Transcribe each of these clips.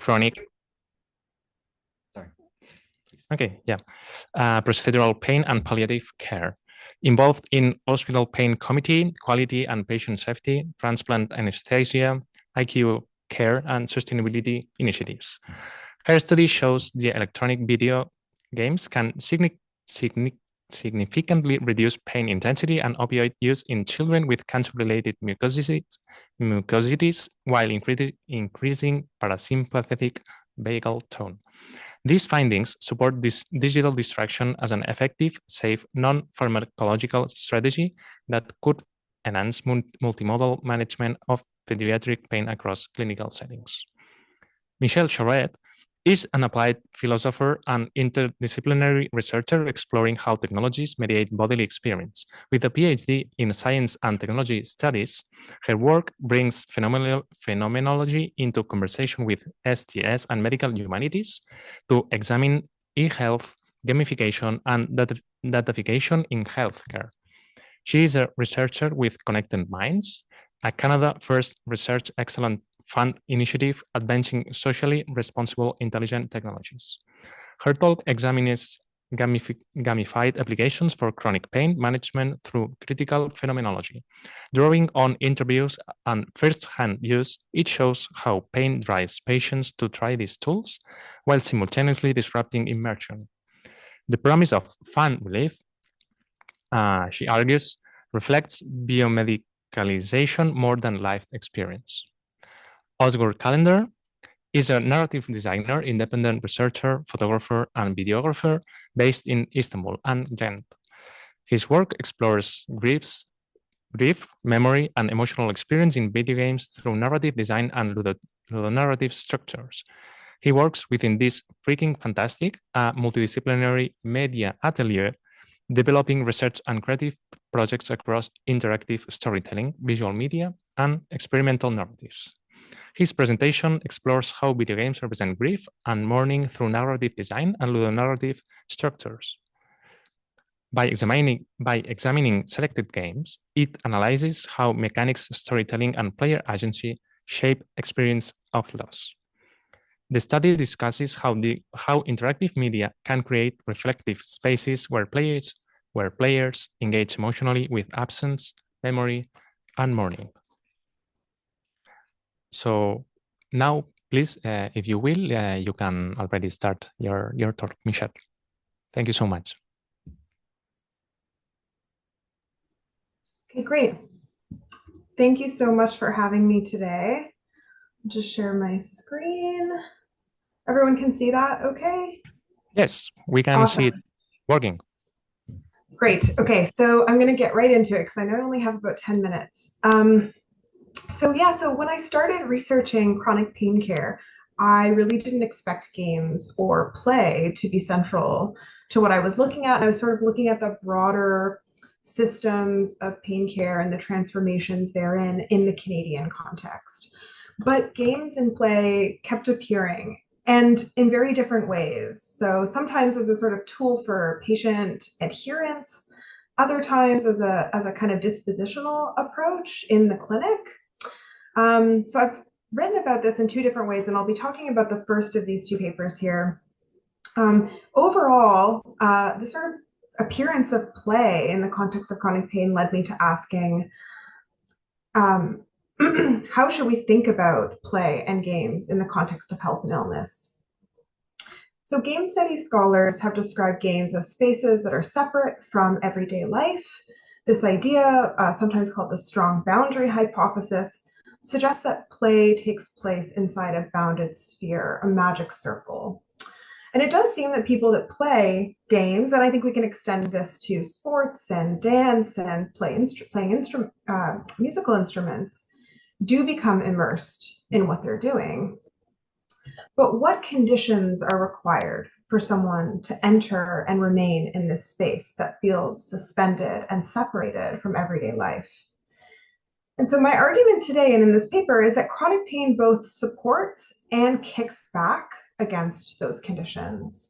chronic. Sorry. Okay, yeah. Procedural pain and palliative care. Involved in hospital pain committee, quality and patient safety, transplant anesthesia, acute care, and sustainability initiatives. Her study shows the electronic video games can significantly reduce pain intensity and opioid use in children with cancer-related mucositis while increasing parasympathetic vagal tone. These findings support this digital distraction as an effective, safe, non-pharmacological strategy that could enhance multimodal management of pediatric pain across clinical settings. Michelle Charette is an applied philosopher and interdisciplinary researcher exploring how technologies mediate bodily experience. With a PhD in science and technology studies, her work brings phenomenology into conversation with STS and medical humanities to examine e-health, gamification, and datafication in healthcare. She is a researcher with Connected Minds, a Canada-first research excellence fund initiative advancing socially responsible intelligent technologies. Her talk examines gamified applications for chronic pain management through critical phenomenology. Drawing on interviews and first-hand use, it shows how pain drives patients to try these tools while simultaneously disrupting immersion. The promise of fun relief, she argues, reflects biomedicalization more than life experience. Osgur Kalender is a narrative designer, independent researcher, photographer, and videographer based in Istanbul and Ghent. His work explores grief, memory, and emotional experience in video games through narrative design and ludonarrative structures. He works within this freaking fantastic multidisciplinary media atelier, developing research and creative projects across interactive storytelling, visual media, and experimental narratives. His presentation explores how video games represent grief and mourning through narrative design and ludonarrative structures. By examining selected games, it analyzes how mechanics, storytelling, and player agency shape experience of loss. The study discusses how interactive media can create reflective spaces where players engage emotionally with absence, memory, and mourning. So now, please, if you will, you can already start your talk, Michelle. Thank you so much. Okay, great. Thank you so much for having me today. I'll just share my screen. Everyone can see that okay? Yes, we can see it working. Great. Okay, so I'm going to get right into it because I know I only have about 10 minutes. So when I started researching chronic pain care, I really didn't expect games or play to be central to what I was looking at. I was sort of looking at the broader systems of pain care and the transformations therein in the Canadian context. But games and play kept appearing, and in very different ways. So sometimes as a sort of tool for patient adherence, other times as a kind of dispositional approach in the clinic. So I've written about this in two different ways, and I'll be talking about the first of these two papers here. Overall, the sort of appearance of play in the context of chronic pain led me to asking, how should we think about play and games in the context of health and illness? So game study scholars have described games as spaces that are separate from everyday life. This idea, sometimes called the strong boundary hypothesis, suggests that play takes place inside a bounded sphere, a magic circle. And it does seem that people that play games, and I think we can extend this to sports and dance and playing musical instruments, do become immersed in what they're doing. But what conditions are required for someone to enter and remain in this space that feels suspended and separated from everyday life? And so my argument today and in this paper is that chronic pain both supports and kicks back against those conditions.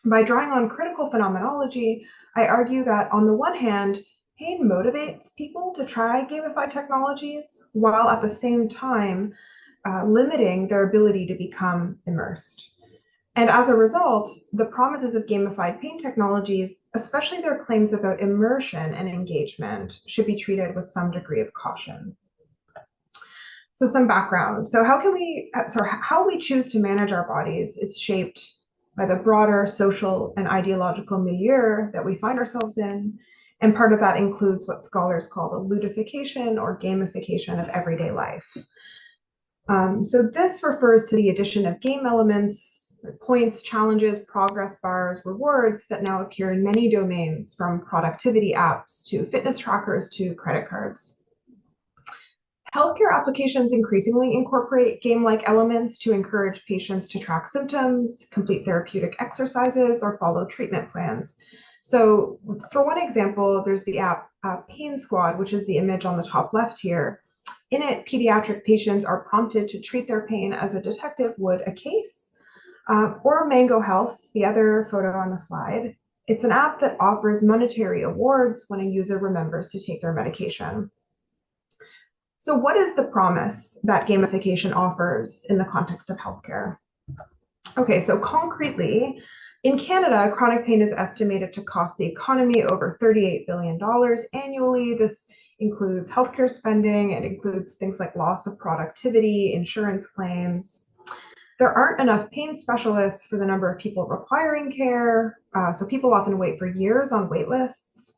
By drawing on critical phenomenology, I argue that on the one hand, pain motivates people to try gamified technologies, while at the same time, limiting their ability to become immersed. And as a result, the promises of gamified pain technologies, especially their claims about immersion and engagement, should be treated with some degree of caution. So some background. So how we choose to manage our bodies is shaped by the broader social and ideological milieu that we find ourselves in. And part of that includes what scholars call the ludification or gamification of everyday life. So this refers to the addition of game elements, points, challenges, progress bars, rewards that now appear in many domains, from productivity apps to fitness trackers to credit cards. Healthcare applications increasingly incorporate game-like elements to encourage patients to track symptoms, complete therapeutic exercises, or follow treatment plans. So for one example, there's the app Pain Squad, which is the image on the top left here. In it, pediatric patients are prompted to treat their pain as a detective would a case. Or Mango Health, the other photo on the slide. It's an app that offers monetary awards when a user remembers to take their medication. So what is the promise that gamification offers in the context of healthcare? Okay, so concretely, in Canada, chronic pain is estimated to cost the economy over $38 billion annually. This includes healthcare spending. It includes things like loss of productivity, insurance claims. There aren't enough pain specialists for the number of people requiring care, so people often wait for years on wait lists.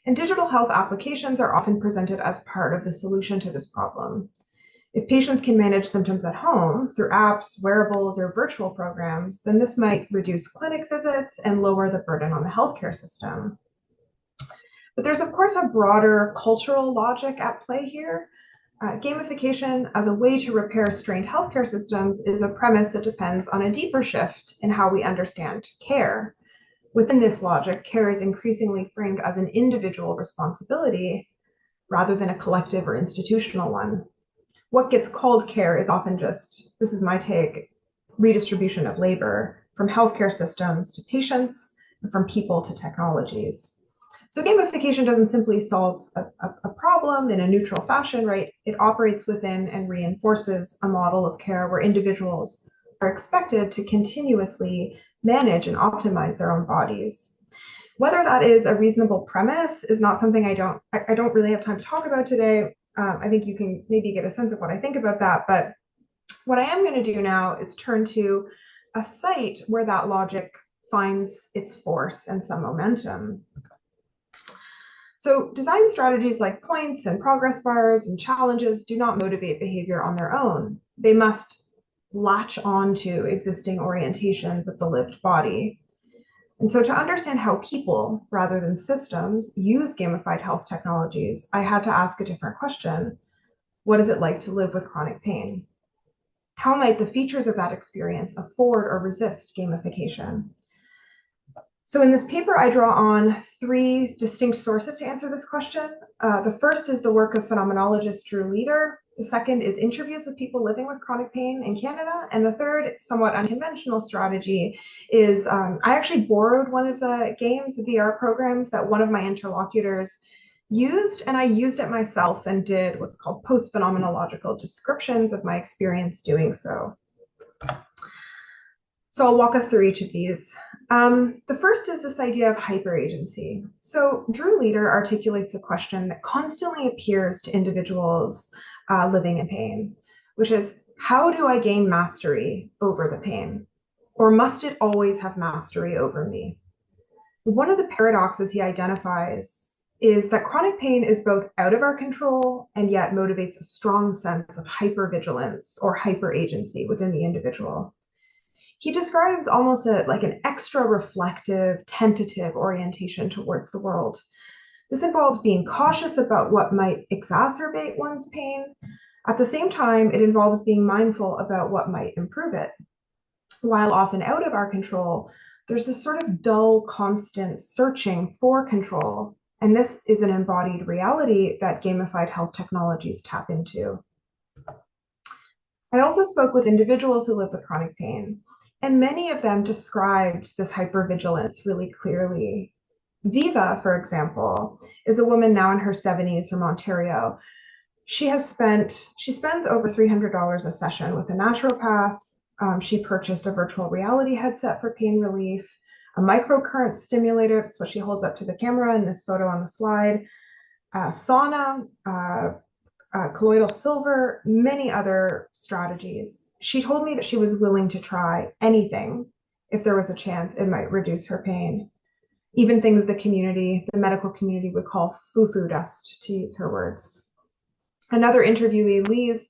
And digital health applications are often presented as part of the solution to this problem. If patients can manage symptoms at home through apps, wearables, or virtual programs, then this might reduce clinic visits and lower the burden on the healthcare system. But there's, of course, a broader cultural logic at play here. Gamification as a way to repair strained healthcare systems is a premise that depends on a deeper shift in how we understand care. Within this logic, care is increasingly framed as an individual responsibility rather than a collective or institutional one. What gets called care is often just, this is my take, redistribution of labor from healthcare systems to patients and from people to technologies. So gamification doesn't simply solve a problem in a neutral fashion, right? It operates within and reinforces a model of care where individuals are expected to continuously manage and optimize their own bodies. Whether that is a reasonable premise is not something I don't really have time to talk about today. I think you can maybe get a sense of what I think about that, but what I am going to do now is turn to a site where that logic finds its force and some momentum. So design strategies like points and progress bars and challenges do not motivate behavior on their own. They must latch on to existing orientations of the lived body. And so to understand how people, rather than systems, use gamified health technologies, I had to ask a different question. What is it like to live with chronic pain? How might the features of that experience afford or resist gamification? So in this paper, I draw on three distinct sources to answer this question. The first is the work of phenomenologist Drew Leader. The second is interviews with people living with chronic pain in Canada. And the third, somewhat unconventional strategy is I actually borrowed one of the games, VR programs that one of my interlocutors used, and I used it myself and did what's called post-phenomenological descriptions of my experience doing so. So I'll walk us through each of these. The first is this idea of hyperagency. So Drew Leader articulates a question that constantly appears to individuals living in pain, which is, how do I gain mastery over the pain? Or must it always have mastery over me? One of the paradoxes he identifies is that chronic pain is both out of our control and yet motivates a strong sense of hypervigilance or hyperagency within the individual. He describes almost like an extra reflective, tentative orientation towards the world. This involves being cautious about what might exacerbate one's pain. At the same time, it involves being mindful about what might improve it. While often out of our control, there's this sort of dull, constant searching for control. And this is an embodied reality that gamified health technologies tap into. I also spoke with individuals who live with chronic pain, and many of them described this hypervigilance really clearly. Viva, for example, is a woman now in her 70s from Ontario. She spends over $300 a session with a naturopath. She purchased a virtual reality headset for pain relief, a microcurrent stimulator, that's what she holds up to the camera in this photo on the slide, sauna, colloidal silver, many other strategies. She told me that she was willing to try anything if there was a chance it might reduce her pain. Even things the medical community would call foo-foo dust, to use her words. Another interviewee, Lee's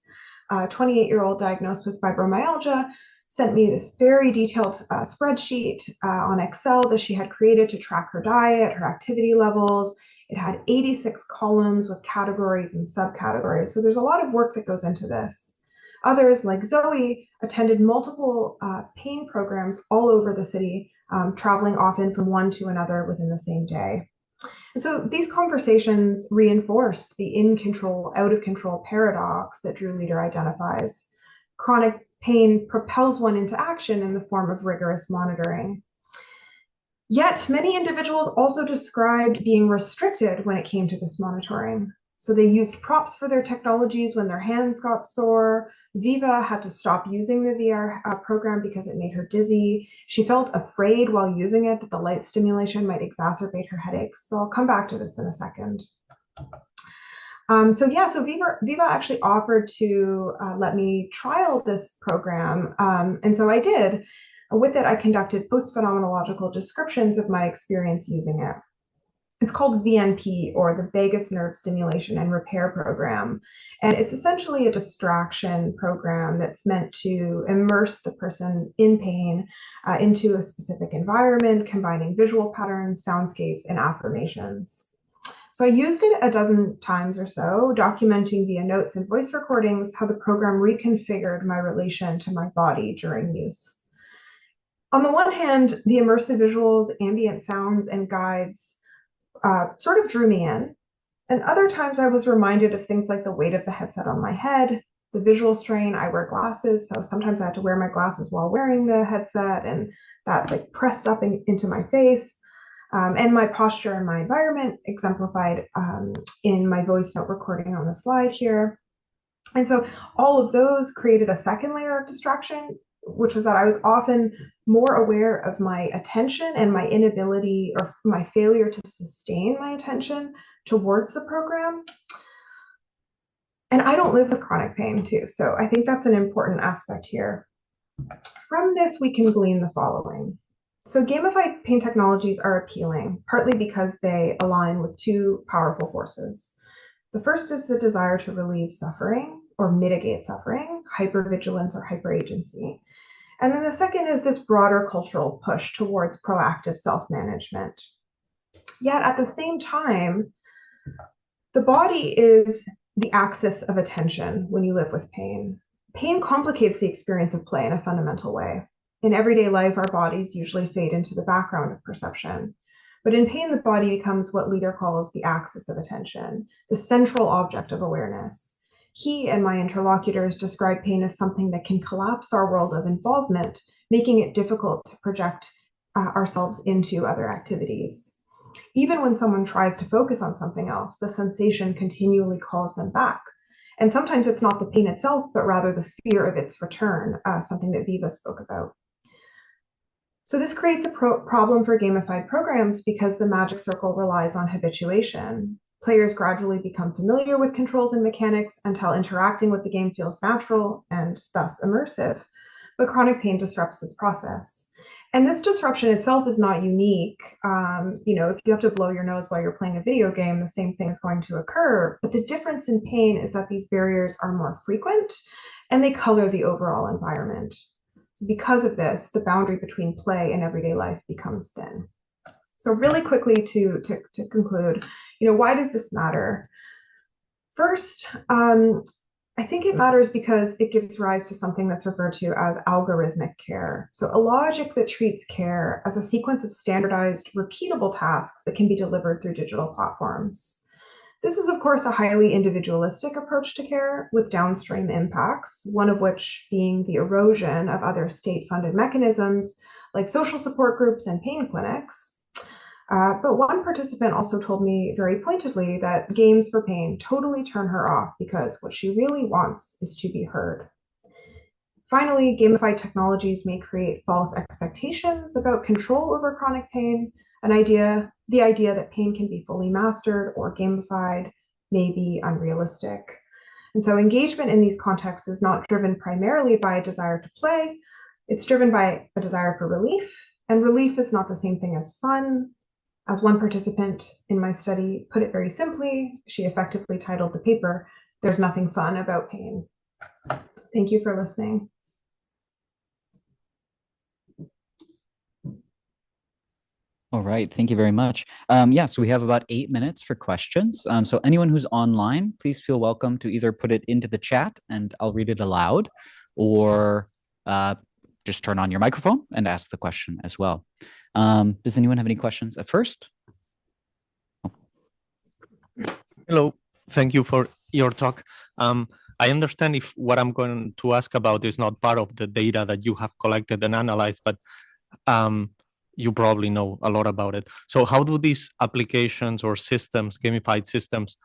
28-year-old diagnosed with fibromyalgia, sent me this very detailed spreadsheet on Excel that she had created to track her diet, her activity levels. It had 86 columns with categories and subcategories. So there's a lot of work that goes into this. Others, like Zoe, attended multiple pain programs all over the city, traveling often from one to another within the same day. And so these conversations reinforced the in control, out of control paradox that Drew Leader identifies. Chronic pain propels one into action in the form of rigorous monitoring. Yet many individuals also described being restricted when it came to this monitoring. So they used props for their technologies when their hands got sore. Viva had to stop using the VR program because it made her dizzy. She felt afraid while using it that the light stimulation might exacerbate her headaches. So I'll come back to this in a second. So Viva actually offered to let me trial this program. And so I did. With it, I conducted post-phenomenological descriptions of my experience using it. It's called VNP, or the Vagus Nerve Stimulation and Repair Program. And it's essentially a distraction program that's meant to immerse the person in pain into a specific environment, combining visual patterns, soundscapes, and affirmations. So I used it a dozen times or so, documenting via notes and voice recordings how the program reconfigured my relation to my body during use. On the one hand, the immersive visuals, ambient sounds, and guides sort of drew me in. And other times I was reminded of things like the weight of the headset on my head, the visual strain. I wear glasses, so sometimes I had to wear my glasses while wearing the headset, and that like pressed up into my face. And my posture and my environment exemplified in my voice note recording on the slide here. And so all of those created a second layer of distraction, which was that I was often more aware of my attention and my inability or my failure to sustain my attention towards the program. And I don't live with chronic pain too, so I think that's an important aspect here. From this, we can glean the following. So gamified pain technologies are appealing, partly because they align with two powerful forces. The first is the desire to relieve suffering or mitigate suffering, hypervigilance or hyperagency. And then the second is this broader cultural push towards proactive self-management. Yet at the same time, the body is the axis of attention when you live with pain. Pain complicates the experience of play in a fundamental way. In everyday life, our bodies usually fade into the background of perception. But in pain, the body becomes what Leader calls the axis of attention, the central object of awareness. He and my interlocutors describe pain as something that can collapse our world of involvement, making it difficult to project ourselves into other activities. Even when someone tries to focus on something else, the sensation continually calls them back. And sometimes it's not the pain itself, but rather the fear of its return, something that Viva spoke about. So this creates a problem for gamified programs because the magic circle relies on habituation. Players gradually become familiar with controls and mechanics until interacting with the game feels natural and thus immersive. But chronic pain disrupts this process. And this disruption itself is not unique. If you have to blow your nose while you're playing a video game, the same thing is going to occur. But the difference in pain is that these barriers are more frequent and they color the overall environment. Because of this, the boundary between play and everyday life becomes thin. So really quickly to conclude, why does this matter? First, I think it matters because it gives rise to something that's referred to as algorithmic care. So a logic that treats care as a sequence of standardized, repeatable tasks that can be delivered through digital platforms. This is, of course, a highly individualistic approach to care with downstream impacts, one of which being the erosion of other state-funded mechanisms like social support groups and pain clinics. But one participant also told me very pointedly that games for pain totally turn her off because what she really wants is to be heard. Finally, gamified technologies may create false expectations about control over chronic pain. The idea that pain can be fully mastered or gamified may be unrealistic. And so engagement in these contexts is not driven primarily by a desire to play. It's driven by a desire for relief. And relief is not the same thing as fun. As one participant in my study put it very simply, she effectively titled the paper, "There's Nothing Fun About Pain." Thank you for listening. All right, thank you very much. So we have about 8 minutes for questions. So anyone who's online, please feel welcome to either put it into the chat and I'll read it aloud, or just turn on your microphone and ask the question as well. Does anyone have any questions at first? Hello, thank you for your talk. I understand if what I'm going to ask about is not part of the data that you have collected and analyzed, but you probably know a lot about it. So how do these applications or systems, gamified systems,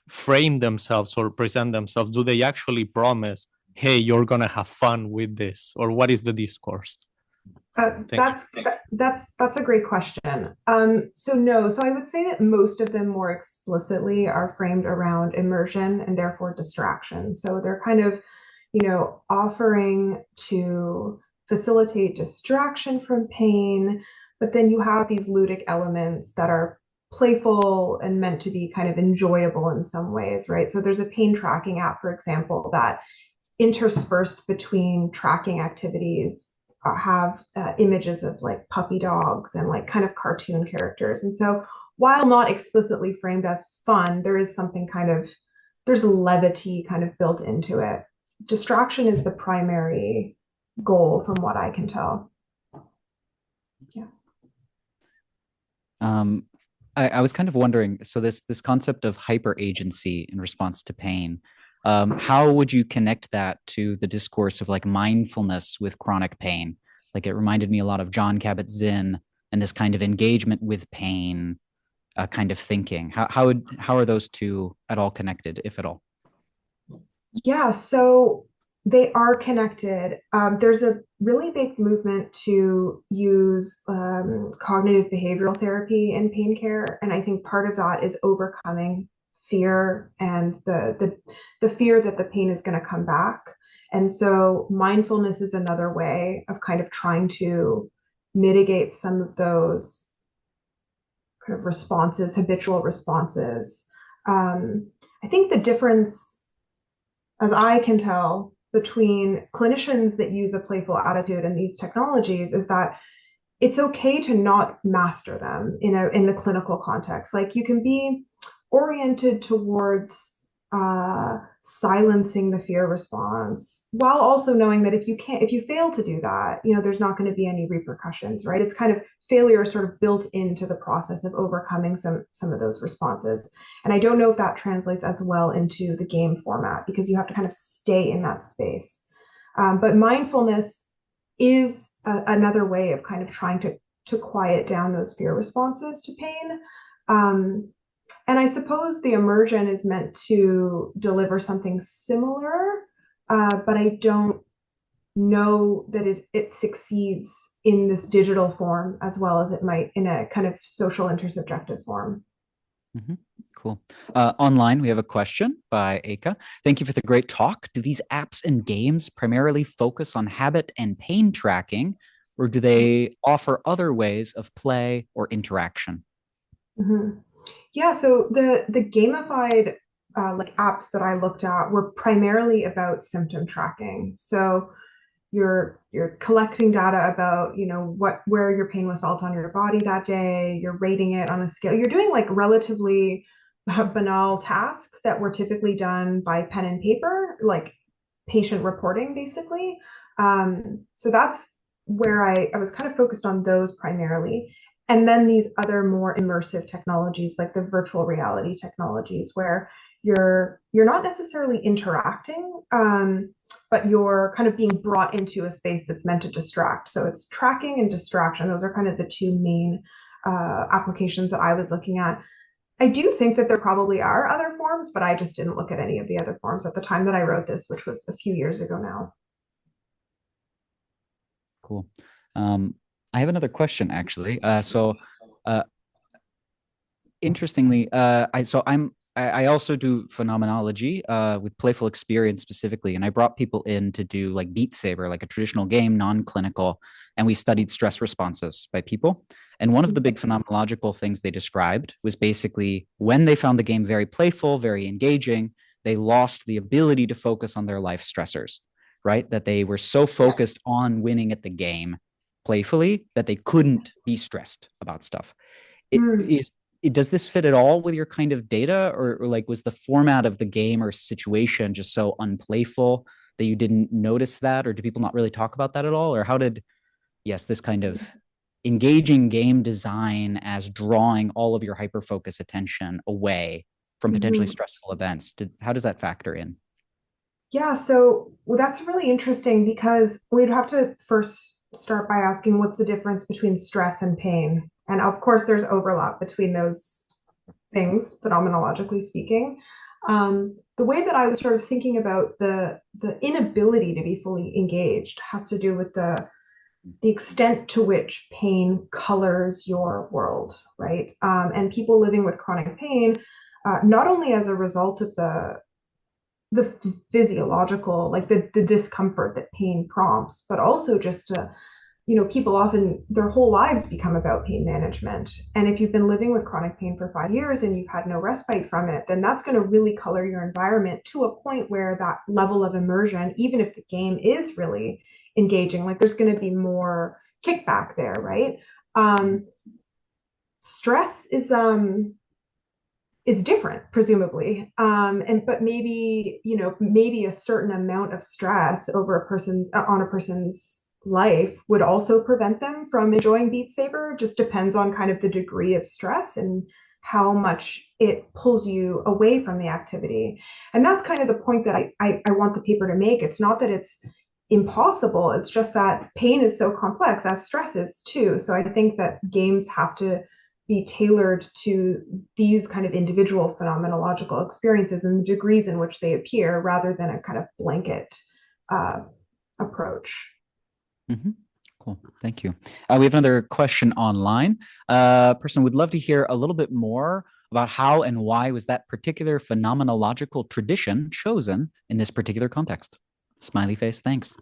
frame themselves or present themselves? Do they actually promise, hey, you're going to have fun with this? Or what is the discourse? That's a great question. So I would say that most of them more explicitly are framed around immersion and therefore distraction. So they're kind of, offering to facilitate distraction from pain, but then you have these ludic elements that are playful and meant to be kind of enjoyable in some ways, right? So there's a pain tracking app, for example, that interspersed between tracking activities have images of like puppy dogs and like kind of cartoon characters. And so while not explicitly framed as fun, there is something there's levity kind of built into it. Distraction is the primary goal from what I can tell. Yeah. I was kind of wondering, so this concept of hyper agency in response to pain, how would you connect that to the discourse of like mindfulness with chronic pain? Like it reminded me a lot of John Kabat-Zinn and this kind of engagement with pain kind of thinking. How are those two at all connected, if at all? Yeah, so they are connected. There's a really big movement to use cognitive behavioral therapy in pain care. And I think part of that is overcoming fear and the fear that the pain is going to come back. And so mindfulness is another way of kind of trying to mitigate some of those kind of responses, habitual responses. I think the difference, as I can tell, between clinicians that use a playful attitude and these technologies is that it's okay to not master them in the clinical context. Like you can be oriented towards silencing the fear response while also knowing that if you fail to do that, there's not going to be any repercussions, right? It's kind of failure sort of built into the process of overcoming some of those responses. And I don't know if that translates as well into the game format because you have to kind of stay in that space. But mindfulness is another way of kind of trying to quiet down those fear responses to pain. And I suppose the immersion is meant to deliver something similar, but I don't know that it succeeds in this digital form as well as it might in a kind of social intersubjective form. Mm-hmm. Cool. Online, we have a question by Eka. Thank you for the great talk. Do these apps and games primarily focus on habit and pain tracking, or do they offer other ways of play or interaction? Mm-hmm. Yeah, so the gamified like apps that I looked at were primarily about symptom tracking. So you're collecting data about where your pain was felt on your body that day. You're rating it on a scale. You're doing like relatively banal tasks that were typically done by pen and paper, like patient reporting, basically. So that's where I was kind of focused on those primarily. And then these other more immersive technologies, like the virtual reality technologies, where you're not necessarily interacting, but you're kind of being brought into a space that's meant to distract. So it's tracking and distraction. Those are kind of the two main applications that I was looking at. I do think that there probably are other forms, but I just didn't look at any of the other forms at the time that I wrote this, which was a few years ago now. Cool. I have another question actually. Interestingly, I also do phenomenology with playful experience specifically, and I brought people in to do like Beat Saber, like a traditional game, non-clinical, and we studied stress responses by people. And one of the big phenomenological things they described was basically when they found the game very playful, very engaging, they lost the ability to focus on their life stressors, right? That they were so focused on winning at the game playfully that they couldn't be stressed about stuff. Does this fit at all with your kind of data, or like was the format of the game or situation just so unplayful that you didn't notice that, or do people not really talk about that at all? Or how did, yes, this kind of engaging game design as drawing all of your hyper-focus attention away from potentially stressful events, how does that factor in? Yeah, so that's really interesting because we'd have to first start by asking what's the difference between stress and pain. And of course, there's overlap between those things, phenomenologically speaking. The way that I was sort of thinking about the inability to be fully engaged has to do with the extent to which pain colors your world, right? And people living with chronic pain, not only as a result of the physiological, like the discomfort that pain prompts, but also just people often their whole lives become about pain management. And if you've been living with chronic pain for 5 years and you've had no respite from it, then that's going to really color your environment to a point where that level of immersion, even if the game is really engaging, like there's going to be more kickback there, right? Stress is different, presumably. But maybe a certain amount of stress on a person's life would also prevent them from enjoying Beat Saber. Just depends on kind of the degree of stress and how much it pulls you away from the activity. And that's kind of the point that I want the paper to make. It's not that it's impossible, it's just that pain is so complex, as stress is too. So I think that games have to be tailored to these kind of individual phenomenological experiences and the degrees in which they appear, rather than a kind of blanket approach. Cool, thank you. We have another question online. Person would love to hear a little bit more about how and why was that particular phenomenological tradition chosen in this particular context. Smiley face, thanks.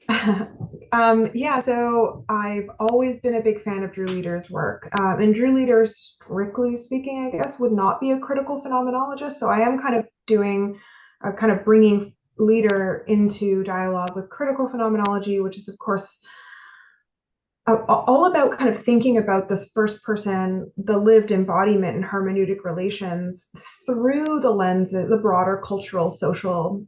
Yeah, so I've always been a big fan of Drew Leder's work. And Drew Leder, strictly speaking, I guess, would not be a critical phenomenologist. So I am kind of bringing Leder into dialogue with critical phenomenology, which is, of course, all about kind of thinking about this first person, the lived embodiment and hermeneutic relations through the lenses, the broader cultural, social,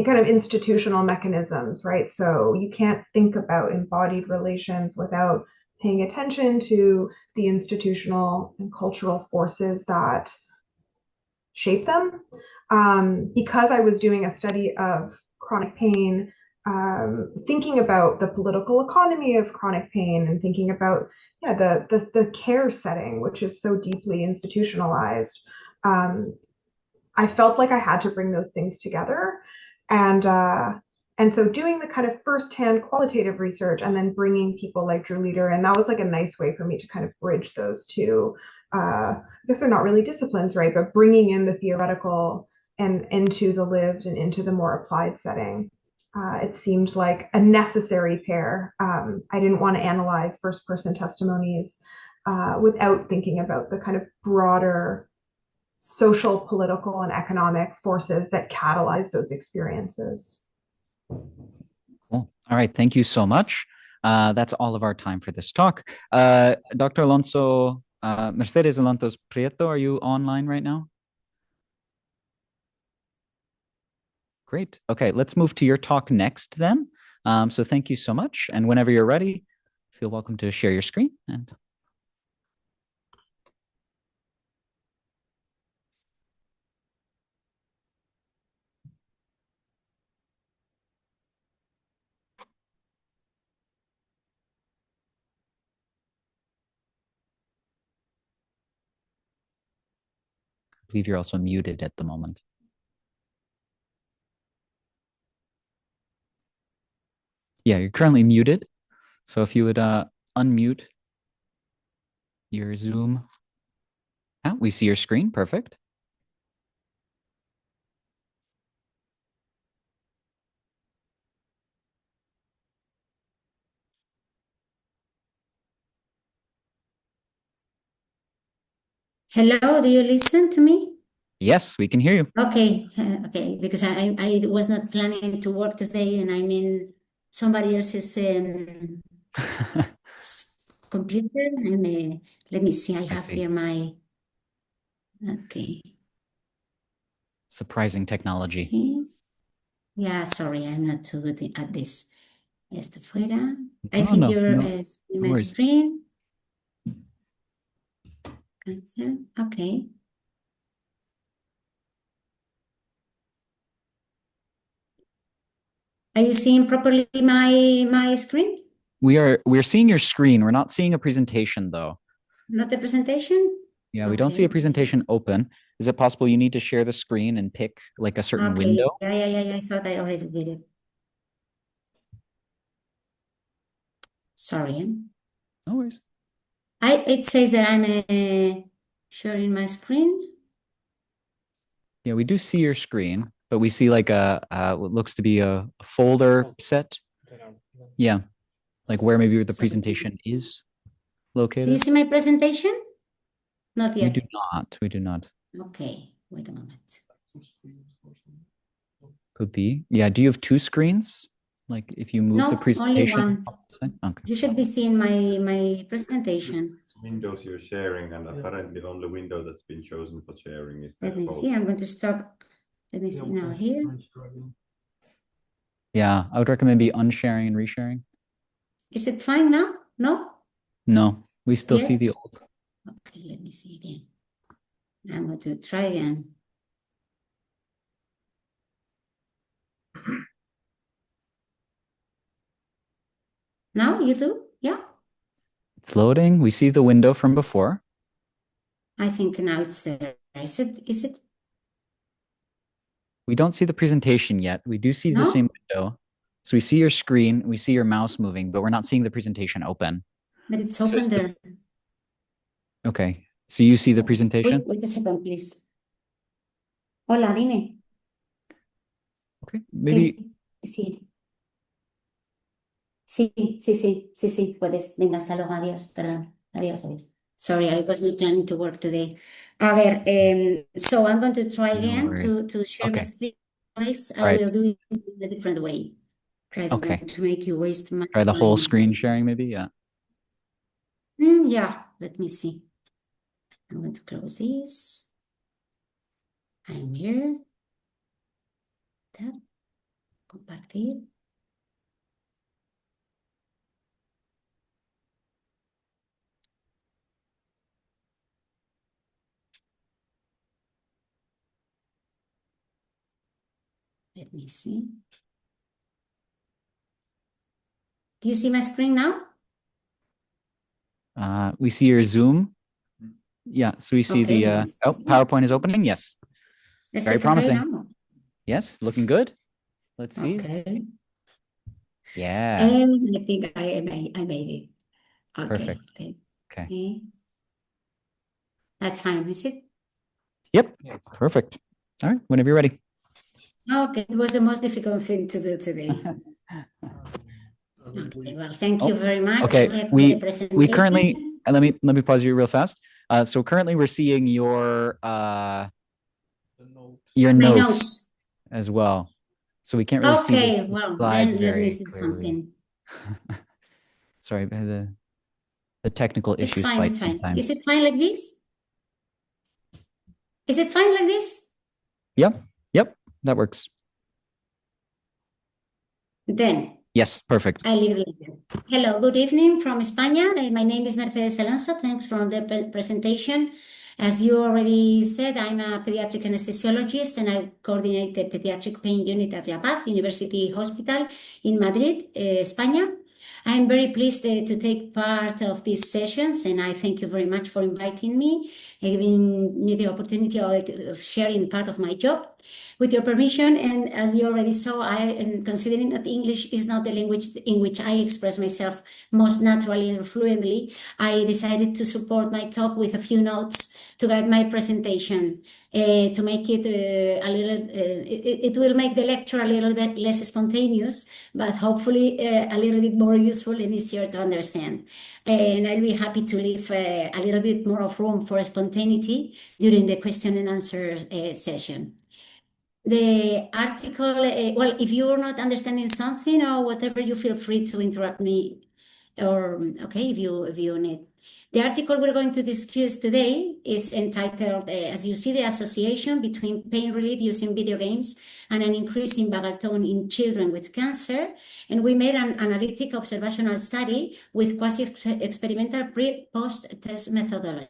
kind of institutional mechanisms, right? So you can't think about embodied relations without paying attention to the institutional and cultural forces that shape them. Because I was doing a study of chronic pain, thinking about the political economy of chronic pain and thinking about the care setting, which is so deeply institutionalized, I felt like I had to bring those things together. And so doing the kind of firsthand qualitative research and then bringing people like Drew Leder, and that was like a nice way for me to kind of bridge those two. I guess they're not really disciplines, right? But bringing in the theoretical and into the lived and into the more applied setting. It seemed like a necessary pair. I didn't want to analyze first-person testimonies without thinking about the kind of broader social, political, and economic forces that catalyze those experiences. Cool. All right. Thank you so much. That's all of our time for this talk. Dr. Alonso, Mercedes Alonso Prieto, are you online right now? Great. Okay, let's move to your talk next then. So thank you so much. And whenever you're ready, feel welcome to share your screen. And believe you're also muted at the moment. Yeah, you're currently muted. So if you would unmute your Zoom. We see your screen. Perfect. Hello, do you listen to me? Yes, we can hear you. Okay, okay, because I was not planning to work today and I'm in somebody else's computer. And let me see, I have here my, okay. Surprising technology. See? Yeah, sorry, I'm not too good at this. Esto fuera. I No, think no, you're no my worries. screen. Cancel, okay. Are you seeing properly my screen? We're seeing your screen. We're not seeing a presentation though. Not the presentation? Yeah, we don't see a presentation open. Is it possible you need to share the screen and pick like a certain window? Yeah, I thought I already did it. Sorry. No worries. It says that I'm sharing my screen. Yeah, we do see your screen, but we see like what looks to be a folder set. Yeah, like where maybe the presentation is located. Do you see my presentation? Not yet. We do not. We do not. Okay, wait a moment. Could be. Yeah. Do you have two screens? Like if you move the presentation? Only one. Okay. You should be seeing my presentation. It's windows you're sharing, and apparently the only window that's been chosen for sharing is Let me see. I'm going to stop. Let me see now here. Yeah, I would recommend be unsharing and resharing. Is it fine now? No? No, we still see the old. Okay, let me see again. I'm going to try again. Now you do? Yeah. It's loading. We see the window from before. I think now it's there. Is it? We don't see the presentation yet. We do see the same window. So we see your screen, we see your mouse moving, but we're not seeing the presentation open. But it's open there. Okay. So you see the presentation? Wait a second, please. Hola, dime. Okay, maybe. Sí. Sí, puedes. Venga, hasta luego, adiós, perdón. Adiós. Sorry, I was not planning to work today. A ver, so I'm going to try again to share my screen. I will do it in a different way. Try to make you waste my Try the time. whole screen sharing, maybe, yeah. Yeah, let me see. I'm going to close this. I'm here. That. Compartir. Let me see. Do you see my screen now? We see your Zoom. Yeah, so we see the PowerPoint is opening. Yes. Very promising. Yes, looking good. Let's see. Okay. Yeah. And I think I made it. Okay. Perfect. Okay. See. That's fine, is it? Yep. Perfect. All right. Whenever you're ready. Okay. It was the most difficult thing to do today. Okay. Well, thank you very much. Okay. We currently let me pause you real fast. So currently we're seeing your notes as well. So we can't really see the slides very clearly. Sorry, the technical issues fight sometimes. Is it fine like this? Is it fine like this? Yep, that works. Then. Yes, perfect. I leave it there. Hello, good evening from España. My name is Mercedes Alonso. Thanks for the presentation. As you already said, I'm a pediatric anesthesiologist and I coordinate the Pediatric Pain Unit at La Paz University Hospital in Madrid, España. I'm very pleased to take part of these sessions, and I thank you very much for inviting me, giving me the opportunity of sharing part of my job. With your permission, and as you already saw, I am considering that English is not the language in which I express myself most naturally or fluently. I decided to support my talk with a few notes to guide my presentation, to make it it will make the lecture a little bit less spontaneous, but hopefully a little bit more useful and easier to understand. And I'll be happy to leave a little bit more of room for spontaneity during the question and answer session. The article, well, if you're not understanding something or whatever, you feel free to interrupt me, or okay, if you need. The article we're going to discuss today is entitled, as you see, the association between pain relief using video games and an increase in vagal tone in children with cancer. And we made an analytic observational study with quasi-experimental pre-post-test methodology.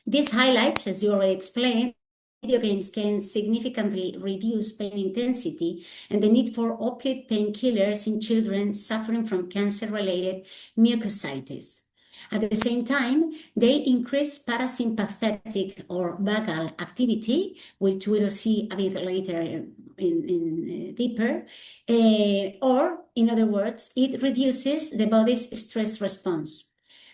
This highlights, as you already explained, video games can significantly reduce pain intensity and the need for opioid painkillers in children suffering from cancer-related mucositis. At the same time, they increase parasympathetic or vagal activity, which we'll see a bit later in deeper, or in other words, it reduces the body's stress response.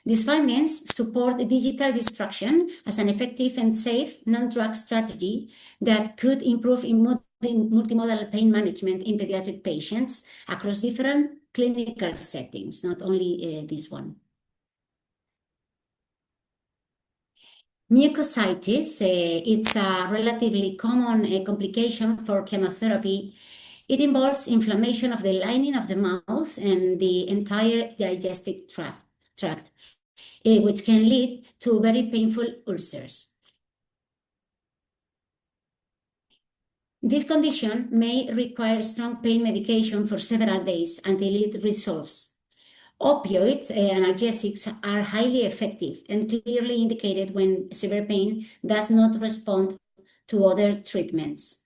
These findings support digital distraction as an effective and safe non-drug strategy that could improve in multimodal pain management in pediatric patients across different clinical settings, not only this one. Mucositis, it's a relatively common complication for chemotherapy. It involves inflammation of the lining of the mouth and the entire digestive tract, which can lead to very painful ulcers. This condition may require strong pain medication for several days until it resolves. Opioids, analgesics, are highly effective and clearly indicated when severe pain does not respond to other treatments.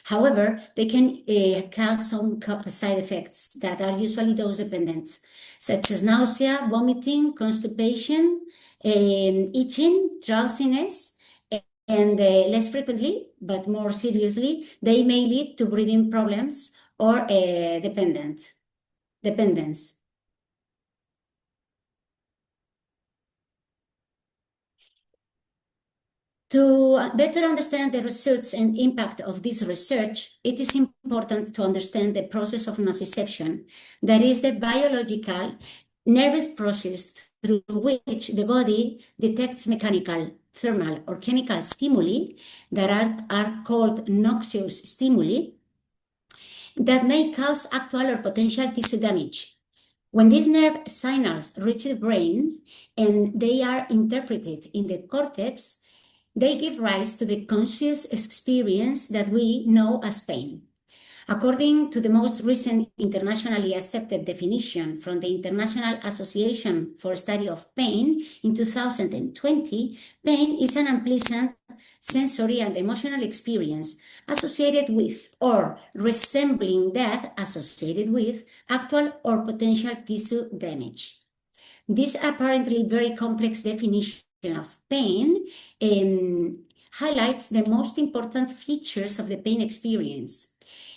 However, they can cause some side effects that are usually dose-dependent, such as nausea, vomiting, constipation, itching, drowsiness, and less frequently, but more seriously, they may lead to breathing problems or dependence. To better understand the results and impact of this research, it is important to understand the process of nociception, that is the biological nervous process through which the body detects mechanical, thermal, or chemical stimuli that are called noxious stimuli that may cause actual or potential tissue damage. When these nerve signals reach the brain and they are interpreted in the cortex, they give rise to the conscious experience that we know as pain. According to the most recent internationally accepted definition from the International Association for Study of Pain in 2020, pain is an unpleasant sensory and emotional experience associated with or resembling that associated with actual or potential tissue damage. This apparently very complex definition of pain highlights the most important features of the pain experience.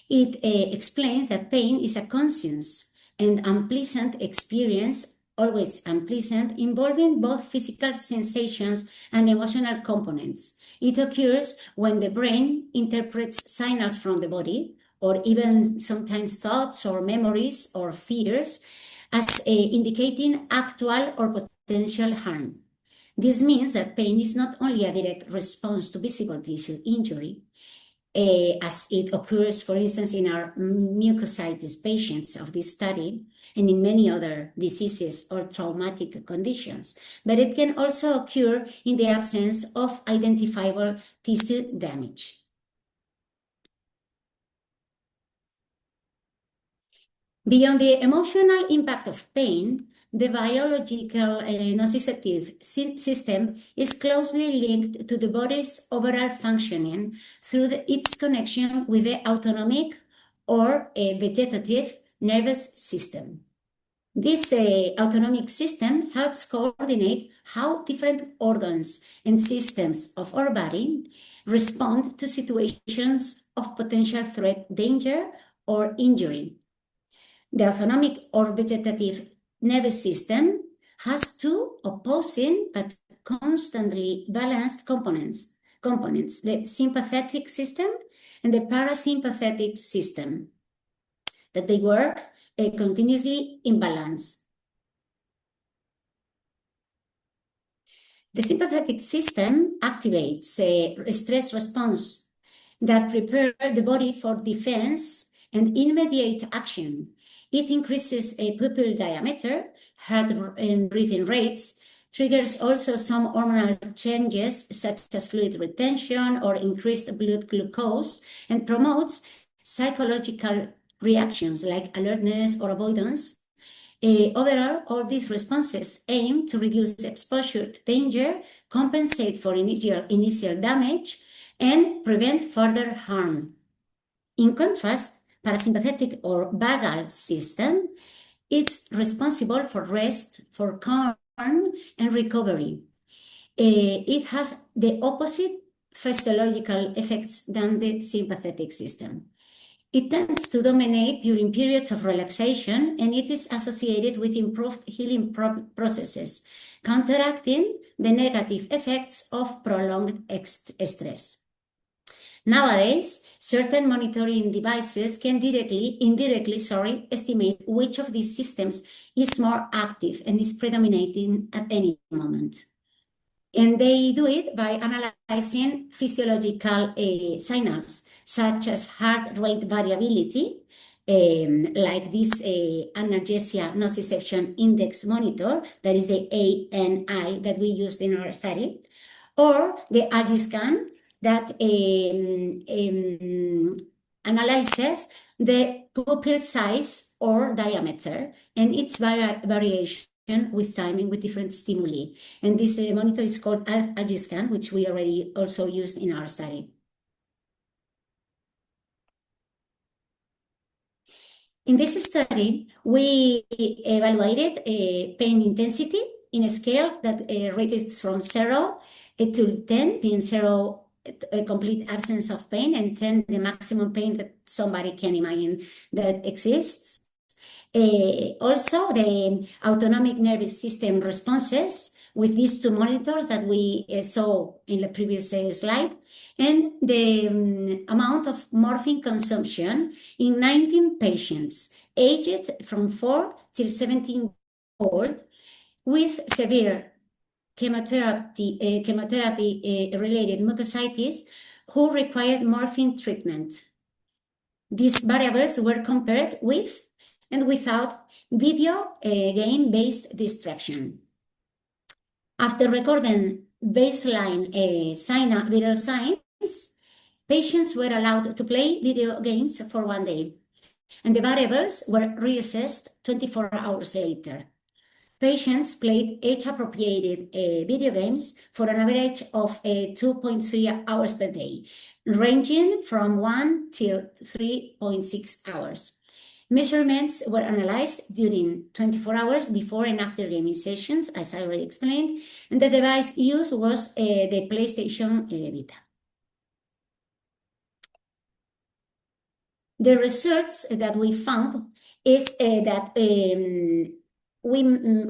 It explains that pain is a conscious and unpleasant experience, always unpleasant, involving both physical sensations and emotional components. It occurs when the brain interprets signals from the body, or even sometimes thoughts or memories or fears, as indicating actual or potential harm. This means that pain is not only a direct response to visible tissue injury, as it occurs, for instance, in our mucositis patients of this study and in many other diseases or traumatic conditions, but it can also occur in the absence of identifiable tissue damage. Beyond the emotional impact of pain, the biological nociceptive system is closely linked to the body's overall functioning through its connection with the autonomic or vegetative nervous system. This autonomic system helps coordinate how different organs and systems of our body respond to situations of potential threat, danger, or injury. The autonomic or vegetative nervous system has two opposing but constantly balanced components, the sympathetic system and the parasympathetic system, that they work continuously in balance. The sympathetic system activates a stress response that prepares the body for defense and immediate action. It increases a pupil diameter, heart and breathing rates, triggers also some hormonal changes such as fluid retention or increased blood glucose, and promotes psychological reactions like alertness or avoidance. Overall, all these responses aim to reduce exposure to danger, compensate for initial damage, and prevent further harm. In contrast, parasympathetic or vagal system, it's responsible for rest, for calm, and recovery. It has the opposite physiological effects than the sympathetic system. It tends to dominate during periods of relaxation, and it is associated with improved healing processes, counteracting the negative effects of prolonged stress. Nowadays, certain monitoring devices can indirectly, estimate which of these systems is more active and is predominating at any moment. And they do it by analyzing physiological signals, such as heart rate variability, like this analgesia nociception index monitor, that is the ANI that we used in our study, or the RG scan that analyzes the pupil size or diameter and its variation with timing with different stimuli. And this monitor is called RG scan, which we already also used in our study. In this study, we evaluated pain intensity in a scale that rated from 0 to 10, being 0 a complete absence of pain and 10 the maximum pain that somebody can imagine that exists. Also, the autonomic nervous system responses with these two monitors that we saw in the previous slide, and the amount of morphine consumption in 19 patients aged from 4 till 17 old with severe chemotherapy-related mucositis who required morphine treatment. These variables were compared with and without video game-based distraction. After recording baseline vital signs, patients were allowed to play video games for 1 day, and the variables were reassessed 24 hours later. Patients played age-appropriated video games for an average of 2.3 hours per day, ranging from 1 till 3.6 hours. Measurements were analyzed during 24 hours before and after gaming sessions, as I already explained, and the device used was the PlayStation Vita. The results that we found is that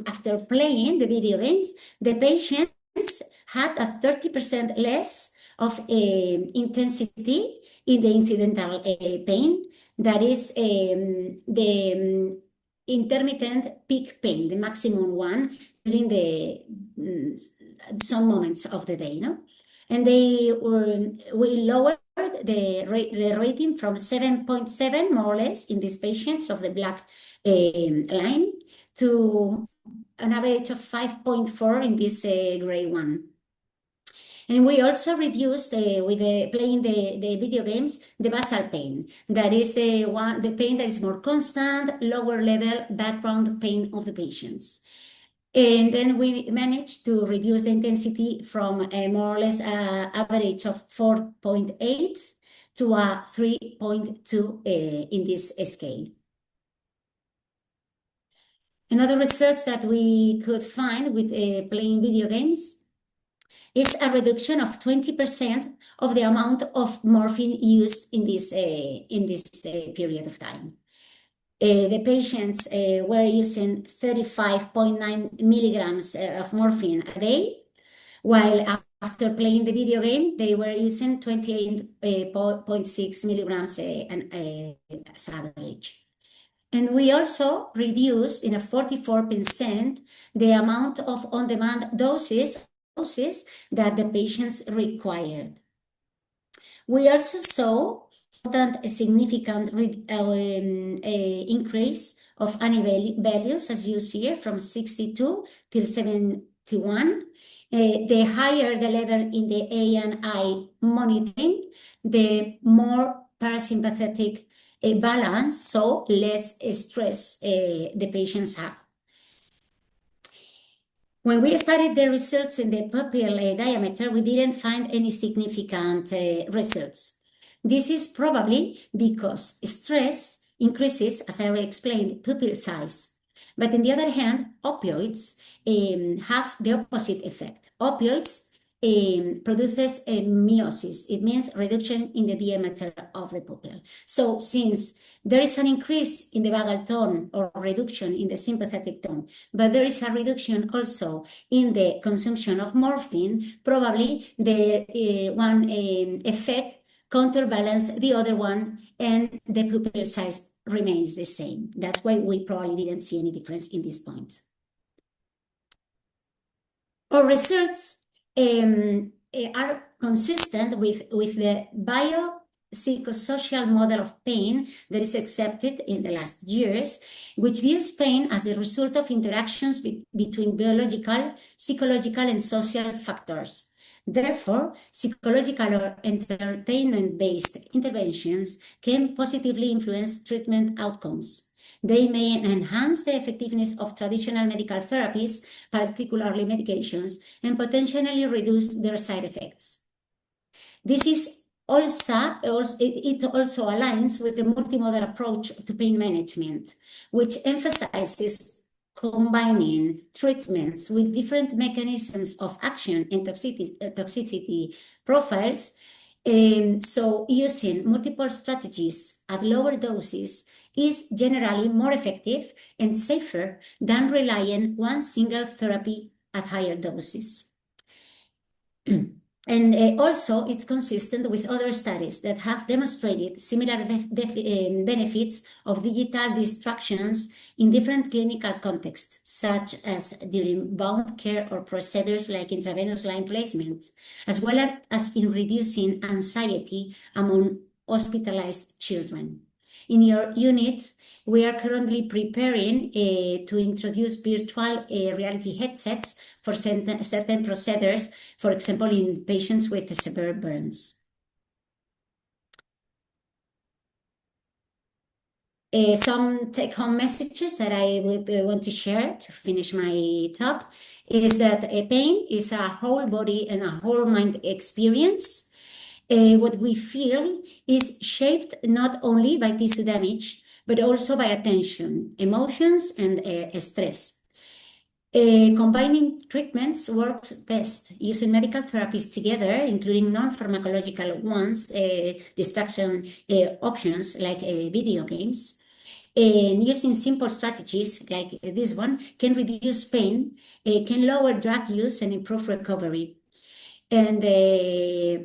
after playing the video games, the patients had a 30% less of intensity in the incidental pain. That is the intermittent peak pain, the maximum one during the some moments of the day, no? And we lowered the rating from 7.7 more or less in these patients of the black line to an average of 5.4 in this gray one. And we also reduced, with playing the video games, the basal pain. That is the pain that is more constant, lower level background pain of the patients. And then we managed to reduce the intensity from a more or less average of 4.8 to a 3.2 in this scale. Another research that we could find with playing video games is a reduction of 20% of the amount of morphine used in this period of time. The patients were using 35.9 milligrams of morphine a day, while after playing the video game, they were using 28.6 milligrams as average. And we also reduced in a 44% the amount of on-demand doses that the patients required. We also saw a significant increase of ANI values, as you see here, from 62 till 71. The higher the level in the ANI monitoring, the more parasympathetic balance, so less stress the patients have. When we studied the results in the pupil diameter, we didn't find any significant results. This is probably because stress increases, as I already explained, pupil size. But on the other hand, opioids have the opposite effect. Opioids produces a meiosis. It means reduction in the diameter of the pupil. So since there is an increase in the vagal tone or reduction in the sympathetic tone, but there is a reduction also in the consumption of morphine, probably the one effect counterbalance the other one, and the pupil size remains the same. That's why we probably didn't see any difference in this point. Our results are consistent with the biopsychosocial model of pain that is accepted in the last years, which views pain as the result of interactions between biological, psychological, and social factors. Therefore, psychological or entertainment-based interventions can positively influence treatment outcomes. They may enhance the effectiveness of traditional medical therapies, particularly medications, and potentially reduce their side effects. This is it also aligns with the multimodal approach to pain management, which emphasizes combining treatments with different mechanisms of action and toxicity profiles. So using multiple strategies at lower doses is generally more effective and safer than relying on one single therapy at higher doses. And also, it's consistent with other studies that have demonstrated similar benefits of digital distractions in different clinical contexts, such as during wound care or procedures like intravenous line placement, as well as in reducing anxiety among hospitalized children. In your unit, we are currently preparing to introduce virtual reality headsets for certain procedures, for example, in patients with severe burns. Some take-home messages that I would want to share to finish my talk is that pain is a whole body and a whole mind experience. What we feel is shaped not only by tissue damage, but also by attention, emotions, and stress. Combining treatments works best using medical therapies together, including non-pharmacological ones, distraction options like video games. And using simple strategies like this one can reduce pain, can lower drug use and improve recovery. And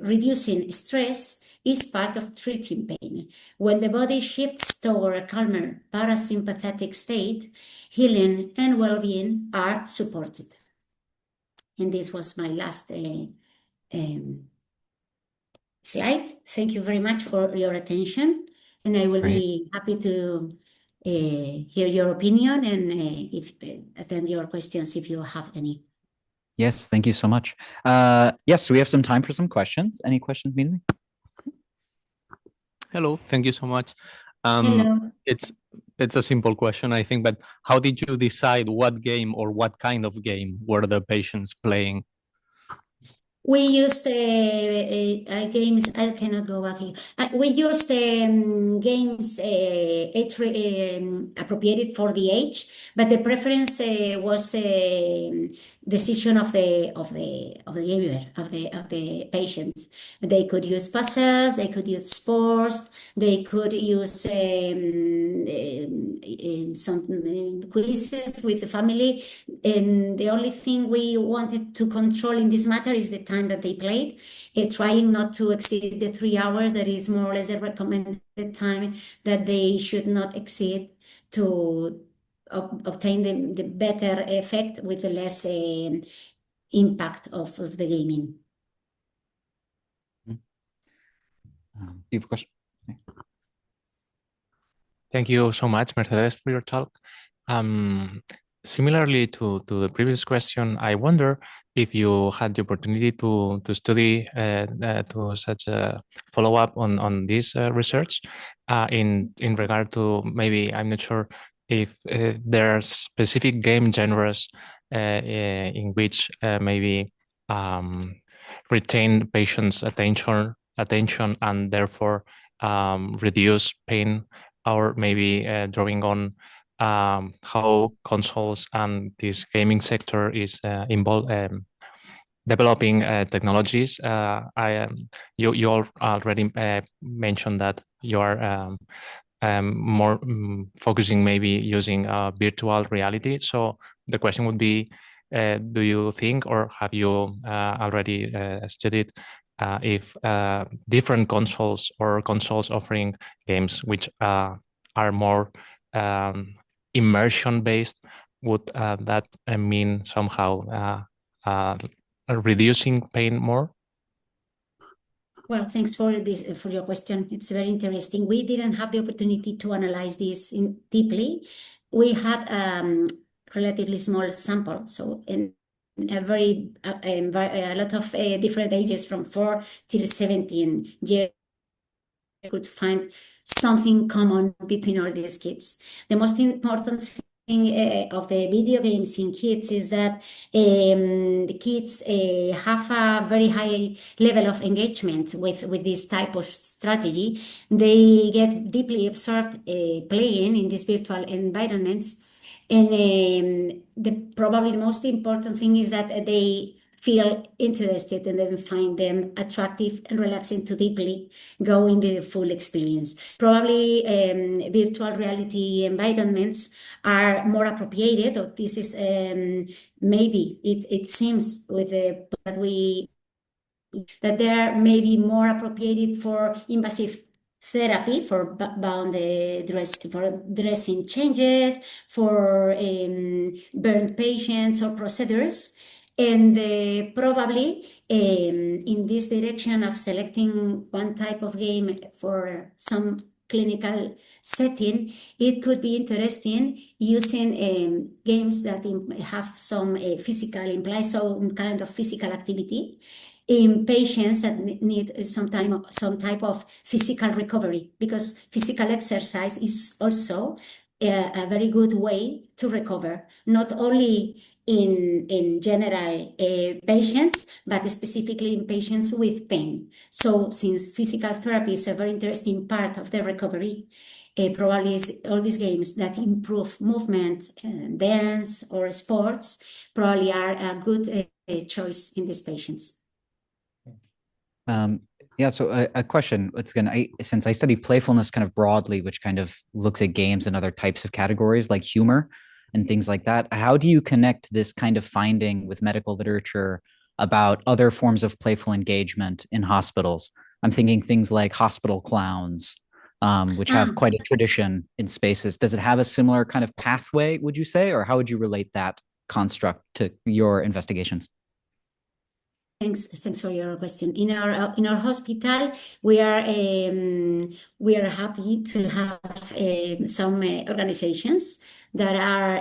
reducing stress is part of treating pain. When the body shifts toward a calmer parasympathetic state, healing and well-being are supported. And this was my last slide. Thank you very much for your attention. And I will be happy to hear your opinion and attend your questions if you have any. Yes, thank you so much. Yes, so we have some time for some questions. Any questions, Mili? Hello, thank you so much. Hello. It's a simple question, I think, but how did you decide what game or what kind of game were the patients playing? We used games. I cannot go back here. We used games appropriated for the age, but the preference was decision of the gamer, of the patients. They could use puzzles. They could use sports. They could use some quizzes with the family. And the only thing we wanted to control in this matter is the time that they played, trying not to exceed the 3 hours. That is more or less the recommended time that they should not exceed to obtain the better effect with the less impact of the gaming. You have a question? Thank you so much, Mercedes, for your talk. Similarly to the previous question, I wonder if you had the opportunity to study to such a follow-up on this research in regard to, maybe, I'm not sure if there are specific game genres in which maybe retain patients' attention and therefore reduce pain, or maybe drawing on how consoles and this gaming sector is involved developing technologies. You already mentioned that you are more focusing maybe using virtual reality. So the question would be, do you think, or have you already studied if different consoles or consoles offering games which are more immersion based, would that mean somehow reducing pain more? Well, thanks for your question. It's very interesting. We didn't have the opportunity to analyze this deeply. We had relatively small sample, so in a lot of different ages from 4 till 17 years, I could find something common between all these kids. The most important thing of the video games in kids is that the kids have a very high level of engagement with this type of strategy. They get deeply absorbed playing in these virtual environments. And probably the most important thing is that they feel interested and then find them attractive and relaxing to deeply go in the full experience. Probably virtual reality environments are more appropriated, or this is maybe it seems with that they are maybe more appropriated for invasive therapy, for dressing changes, for burn patients or procedures. And probably in this direction of selecting one type of game for some clinical setting, it could be interesting using games that have some imply some kind of physical activity in patients that need some type of physical recovery, because physical exercise is also a very good way to recover, not only in general patients, but specifically in patients with pain. So since physical therapy is a very interesting part of the recovery, probably all these games that improve movement, dance or sports, probably are a good choice in these patients. Yeah, so a question. Since I study playfulness kind of broadly, which kind of looks at games and other types of categories like humor and things like that, how do you connect this kind of finding with medical literature about other forms of playful engagement in hospitals? I'm thinking things like hospital clowns, which have quite a tradition in spaces. Does it have a similar kind of pathway, would you say, or how would you relate that construct to your investigations? Thanks for your question. In our hospital, we are happy to have some organizations that are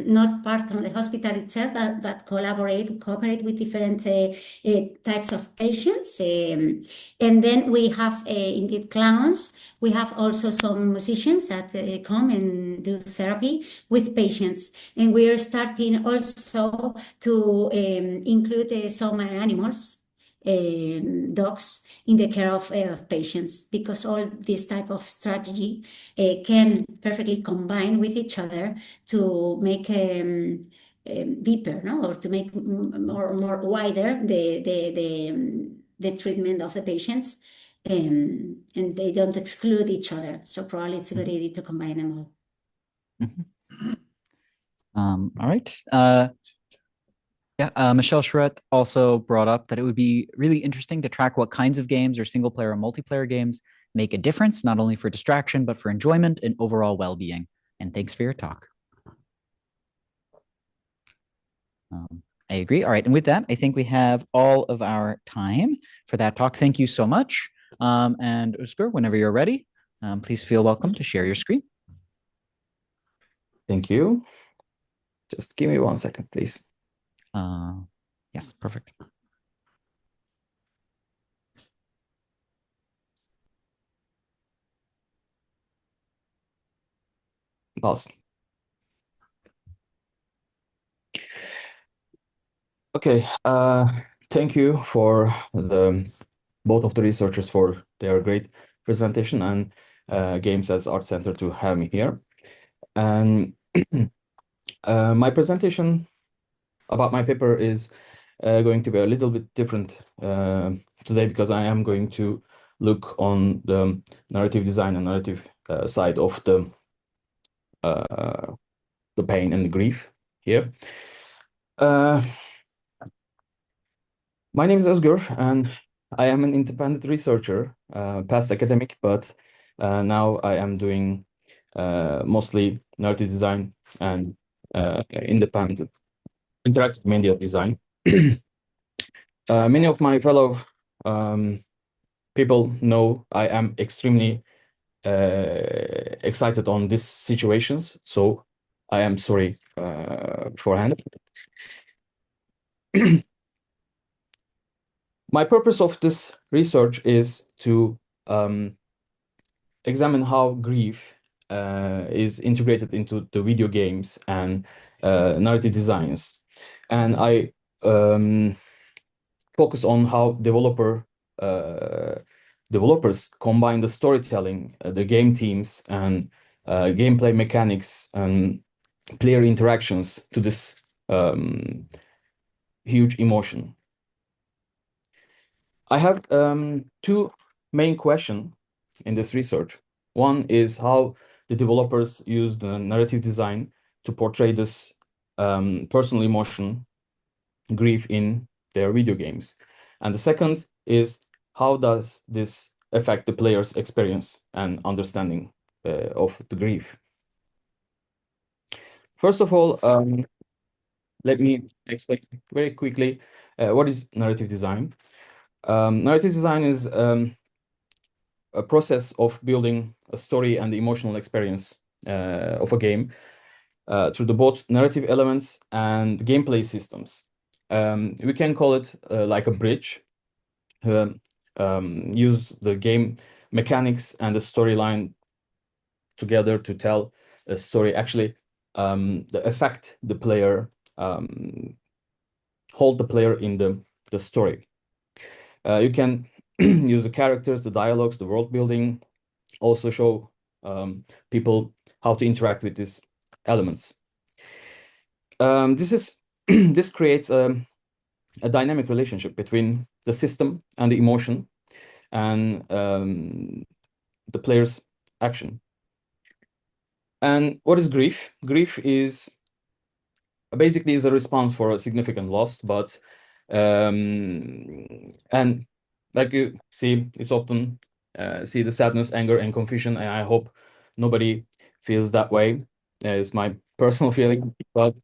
not part of the hospital itself, but cooperate with different types of patients. And then we have indeed clowns. We have also some musicians that come and do therapy with patients. And we are starting also to include some animals dogs in the care of patients, because all this type of strategy can perfectly combine with each other to make deeper, no, or to make more wider the treatment of the patients, and they don't exclude each other. So probably it's a good idea to combine them all. All right. Michelle Charette also brought up that it would be really interesting to track what kinds of games or single player or multiplayer games make a difference, not only for distraction, but for enjoyment and overall well-being. And thanks for your talk. I agree. All right. And with that, I think we have all of our time for that talk. Thank you so much. And Özgür, whenever you're ready, please feel welcome to share your screen. Thank you. Just give me 1 second, please. Yes, perfect. Awesome. Okay, thank you for both of the researchers for their great presentation, and Games as Art Center to have me here. And my presentation about my paper is going to be a little bit different today, because I am going to look on the narrative design and narrative side of the pain and the grief here. My name is Özgür, and I am an independent researcher, past academic, but now I am doing mostly narrative design and independent interactive media design. Many of my fellow people know I am extremely excited on these situations, so I am sorry beforehand. My purpose of this research is to examine how grief is integrated into the video games and narrative designs. And I focus on how developers combine the storytelling, the game teams, and gameplay mechanics and player interactions to this huge emotion. I have two main questions in this research. One is how the developers use the narrative design to portray this personal emotion, grief, in their video games. And the second is how does this affect the player's experience and understanding of the grief. First of all, let me explain very quickly what is narrative design. Narrative design is a process of building a story and the emotional experience of a game through the both narrative elements and gameplay systems. We can call it like a bridge. Use the game mechanics and the storyline together to tell a story. Actually, the affect the player, hold the player in the story. You can use the characters, the dialogues, the world building, also show people how to interact with these elements. This creates a dynamic relationship between the system and the emotion and the player's action. And what is grief? Grief is basically a response for a significant loss, but and like you see, it's often see the sadness, anger, and confusion, and I hope nobody feels that way. It's my personal feeling, but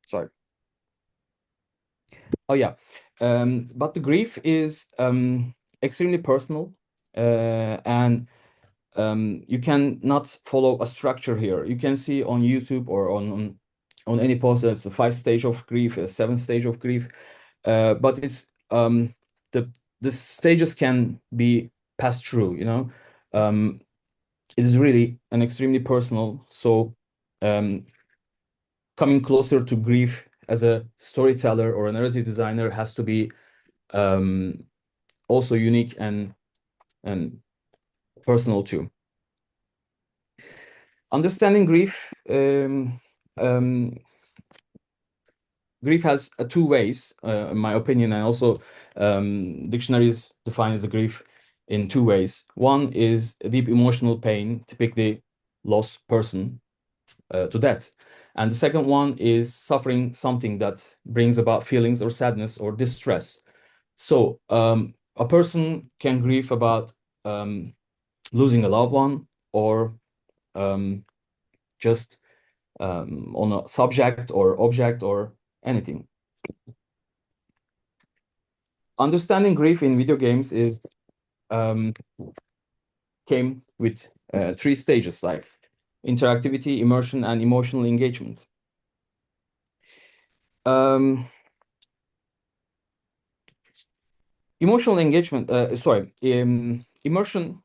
sorry. Oh yeah, but the grief is extremely personal, and you cannot follow a structure here. You can see on YouTube or on any post, it's a 5-stage of grief, a 7-stage of grief, but it's the stages can be passed through. You know, it is really an extremely personal. So coming closer to grief as a storyteller or a narrative designer has to be also unique and personal too. Understanding grief, grief has two ways, in my opinion, and also dictionaries defines the grief in two ways. One is deep emotional pain, typically lost person to death. And the second one is suffering something that brings about feelings or sadness or distress. So a person can grieve about losing a loved one, or just on a subject or object or anything. Understanding grief in video games is came with 3 stages, like interactivity, immersion, and emotional engagement. Emotional engagement, immersion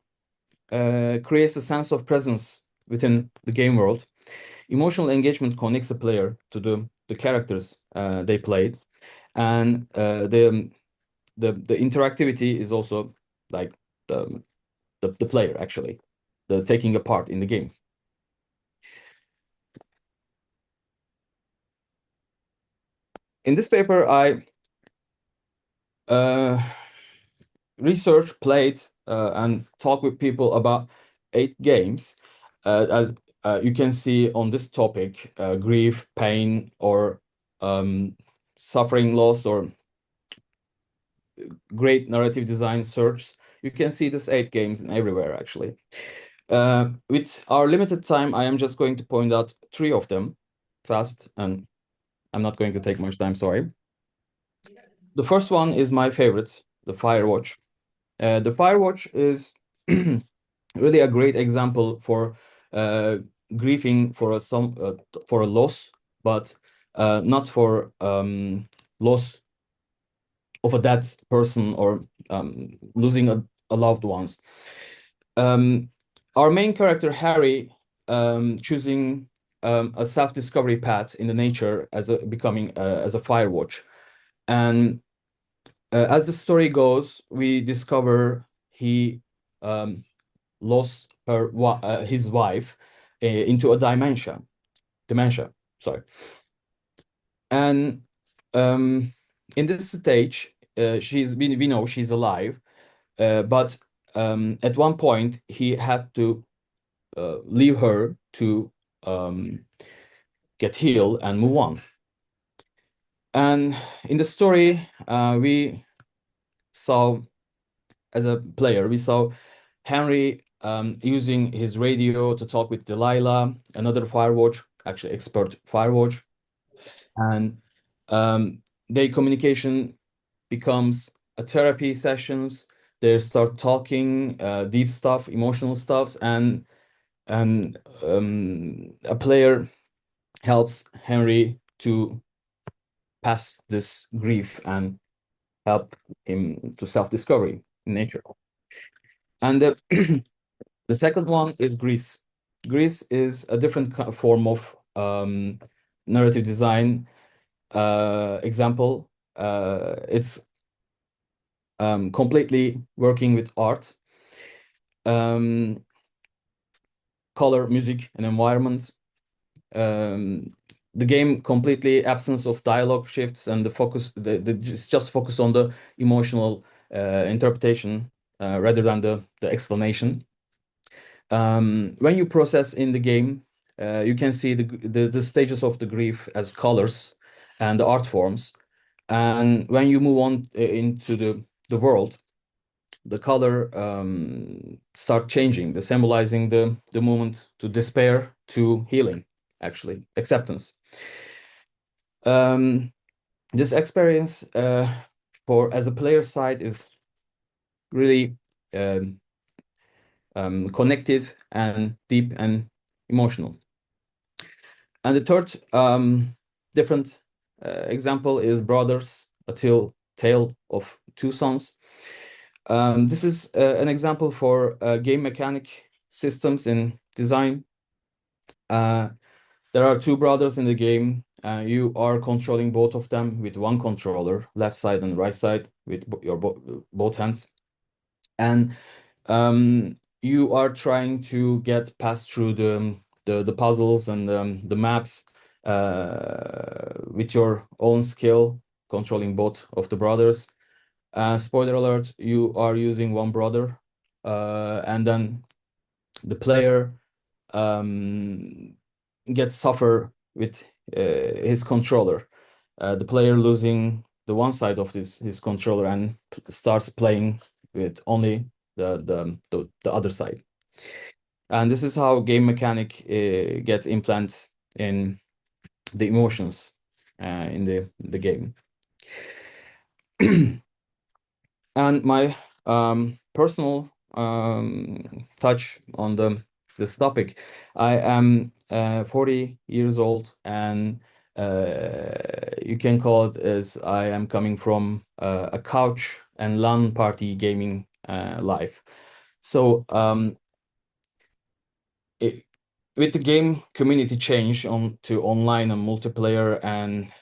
creates a sense of presence within the game world. Emotional engagement connects the player to the characters they played, and the interactivity is also like the player actually, the taking a part in the game. In this paper, I researched, played, and talked with people about 8 games. As you can see on this topic, grief, pain, or suffering, loss, or great narrative design search. You can see this 8 games in everywhere, actually. With our limited time, I am just going to point out 3 of them fast, and I'm not going to take much time, sorry. The first one is my favorite, the Firewatch. The Firewatch is really a great example for grieving for a loss, but not for loss of a dead person or losing a loved ones. Our main character Harry choosing a self-discovery path in the nature as becoming as a Firewatch, and as the story goes, we discover he lost his wife into a dementia. Sorry, and in this stage, we know she's alive, but at one point he had to leave her to get healed and move on. And in the story, we saw, as a player, we saw Henry using his radio to talk with Delilah, another Firewatch, actually expert Firewatch, and their communication becomes a therapy sessions. They start talking deep stuff, emotional stuff, and a player helps Henry to pass this grief and help him to self-discovery in nature. And the second one is Greece. Greece is a different form of narrative design example. It's completely working with art, color, music, and environment. The game completely absence of dialogue shifts, and the focus just focus on the emotional interpretation rather than the explanation. When you process in the game, you can see the stages of the grief as colors and the art forms. And when you move on into the world, the color start changing, the symbolizing the movement to despair to healing, actually acceptance. This experience as a player side is really connected and deep and emotional. And the third different example is Brothers, a tale of two sons. This is an example for game mechanic systems in design. There are two brothers in the game. You are controlling both of them with one controller, left side and right side, with your both hands. And you are trying to get past through the puzzles and the maps with your own skill, controlling both of the brothers. Spoiler alert, you are using one brother, and then the player gets suffer with his controller. The player losing the one side of his controller and starts playing with only the other side. And this is how game mechanic gets implanted in the emotions in the game. And my personal touch on this topic, I am 40 years old, and you can call it as I am coming from a couch and LAN party gaming life. So with the game community change to online and multiplayer and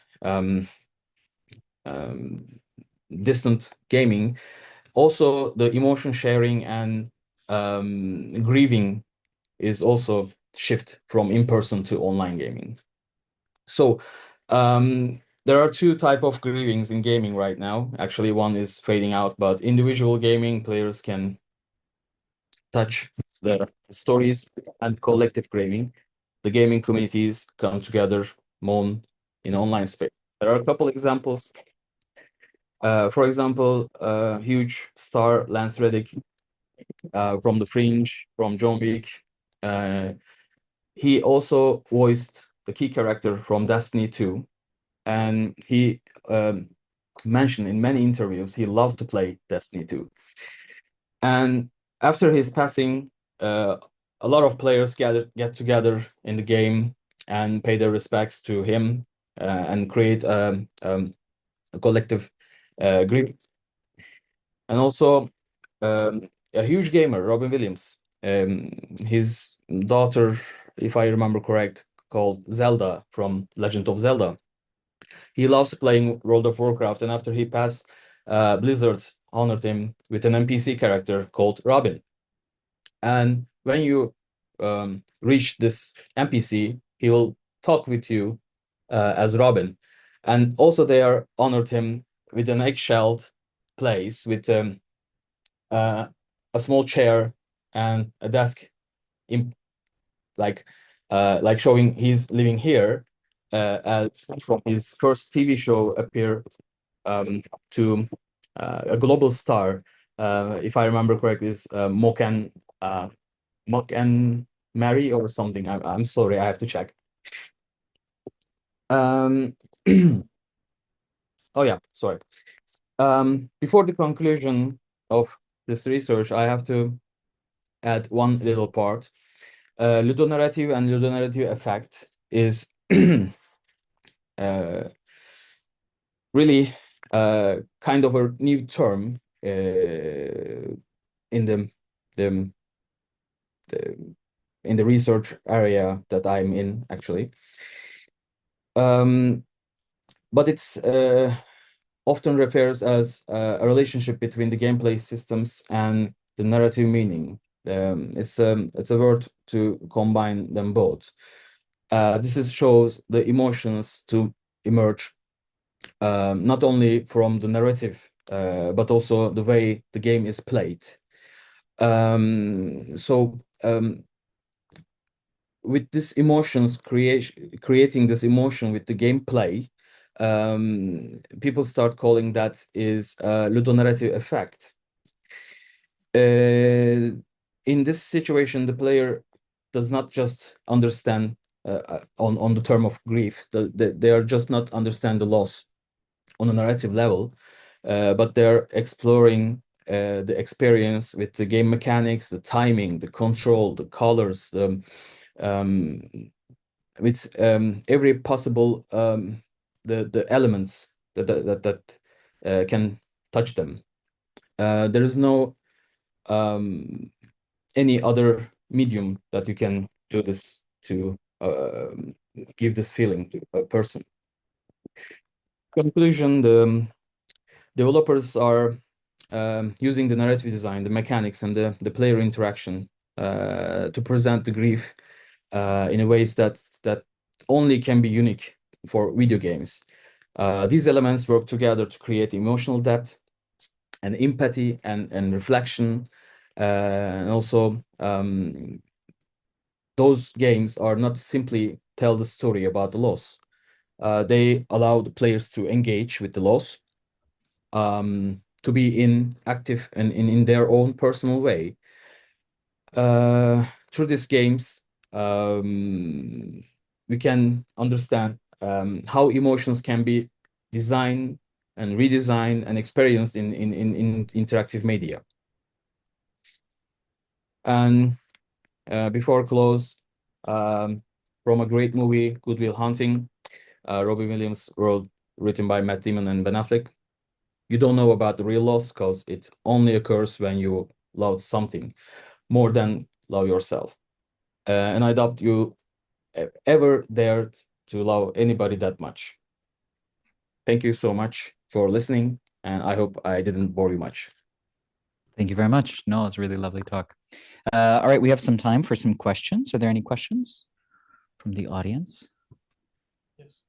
distant gaming, also the emotion sharing and grieving is also shift from in-person to online gaming. So there are two type of grievings in gaming right now. Actually, one is fading out, but individual gaming players can touch their stories, and collective grieving. The gaming communities come together, mourn in online space. There are a couple examples. For example, huge star Lance Reddick from The Fringe, from John Wick. He also voiced the key character from Destiny 2, and he mentioned in many interviews he loved to play Destiny 2. And after his passing, a lot of players get together in the game and pay their respects to him and create a collective grief. And also a huge gamer, Robin Williams, his daughter, if I remember correct, called Zelda from Legend of Zelda. He loves playing World of Warcraft, and after he passed, Blizzard honored him with an NPC character called Robin. And when you reach this NPC, he will talk with you as Robin. And also they are honored him with an eggshelled place with a small chair and a desk, like showing he's living here, as from his first TV show appear to a global star. If I remember correctly, is Mock and Mary or something. I'm sorry, I have to check. Oh yeah, sorry. Before the conclusion of this research, I have to add one little part. Ludonarrative and ludonarrative effect is really kind of a new term in the research area that I'm in, actually. But it's often refers as a relationship between the gameplay systems and the narrative meaning. It's a word to combine them both. This shows the emotions to emerge not only from the narrative, but also the way the game is played. With this emotions creating this emotion with the gameplay, people start calling that is ludonarrative effect. In this situation, the player does not just understand on the term of grief. They are just not understand the loss on a narrative level, but they're exploring the experience with the game mechanics, the timing, the control, the colors, with every possible the elements that can touch them. There is no any other medium that you can do this to give this feeling to a person. Conclusion: the developers are using the narrative design, the mechanics, and the player interaction to present the grief in a ways that only can be unique for video games. These elements work together to create emotional depth and empathy and reflection, and also those games are not simply tell the story about the loss. They allow the players to engage with the loss, to be active and in their own personal way. Through these games, we can understand how emotions can be designed and redesigned and experienced in interactive media. And before close, from a great movie, Good Will Hunting, Robbie Williams wrote, written by Matt Damon and Ben Affleck. You don't know about the real loss because it only occurs when you love something more than love yourself. And I doubt you ever dared to love anybody that much. Thank you so much for listening, and I hope I didn't bore you much. Thank you very much. No, it's a really lovely talk. All right, we have some time for some questions. Are there any questions from the audience? Yes.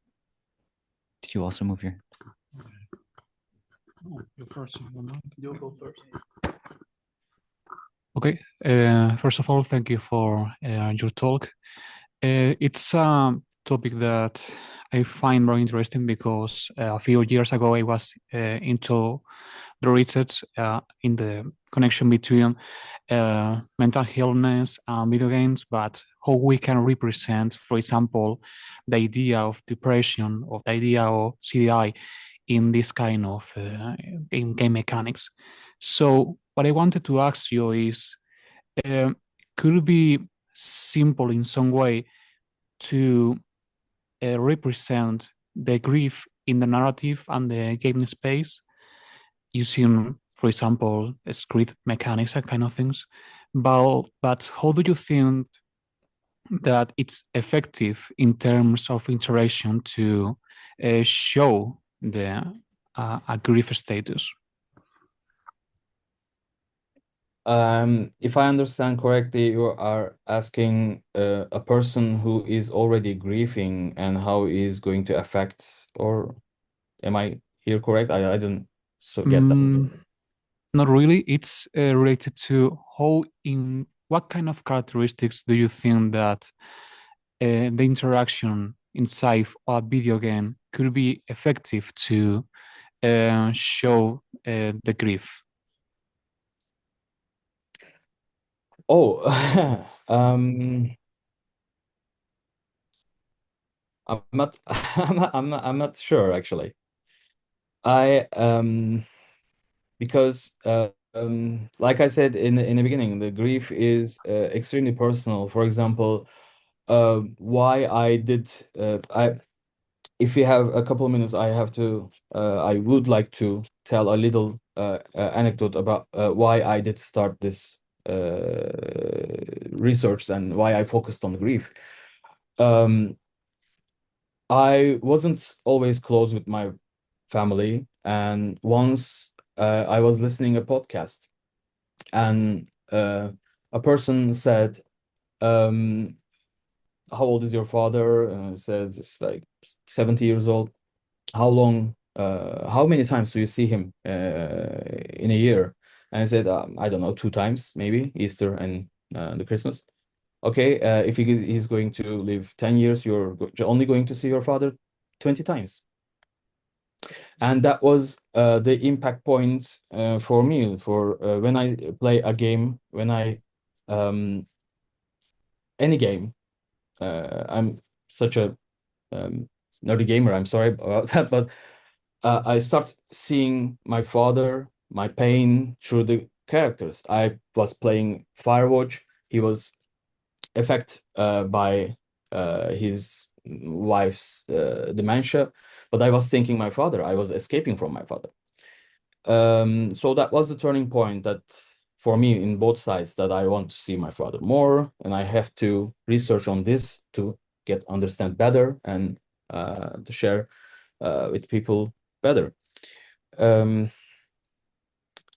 Did you also move your... Oh, you first. You go first. Okay. First of all, thank you for your talk. It's a topic that I find very interesting because a few years ago I was into the research in the connection between mental illness and video games, but how we can represent, for example, the idea of depression or the idea of CDI in this kind of game mechanics. So what I wanted to ask you is, could it be simple in some way to represent the grief in the narrative and the game space using, for example, script mechanics and kind of things? But how do you think that it's effective in terms of interaction to show the a grief status? If I understand correctly, you are asking a person who is already grieving and how is going to affect, or am I here correct? I didn't get that. Not really. It's related to what kind of characteristics do you think that the interaction inside a video game could be effective to show the grief? Oh, I'm not, I'm not sure actually. Because like I said in the beginning, the grief is extremely personal. For example, why I did if you have a couple of minutes, I would like to tell a little anecdote about why I did start this research and why I focused on grief. I wasn't always close with my family, and once I was listening a podcast, and a person said, how old is your father? Said it's like 70 years old. How many times do you see him in a year? And I said, I don't know, 2 times, maybe Easter and the Christmas. Okay, if he's going to live 10 years, you're only going to see your father 20 times. And that was the impact point for me, for when I play a game, any game. I'm such a nerdy gamer, I'm sorry about that, but I start seeing my father, my pain through the characters. I was playing Firewatch. He was affected by his wife's dementia, but I was thinking my father. I was escaping from my father. So that was the turning point that for me in both sides, that I want to see my father more, and I have to research on this to understand better and to share with people better.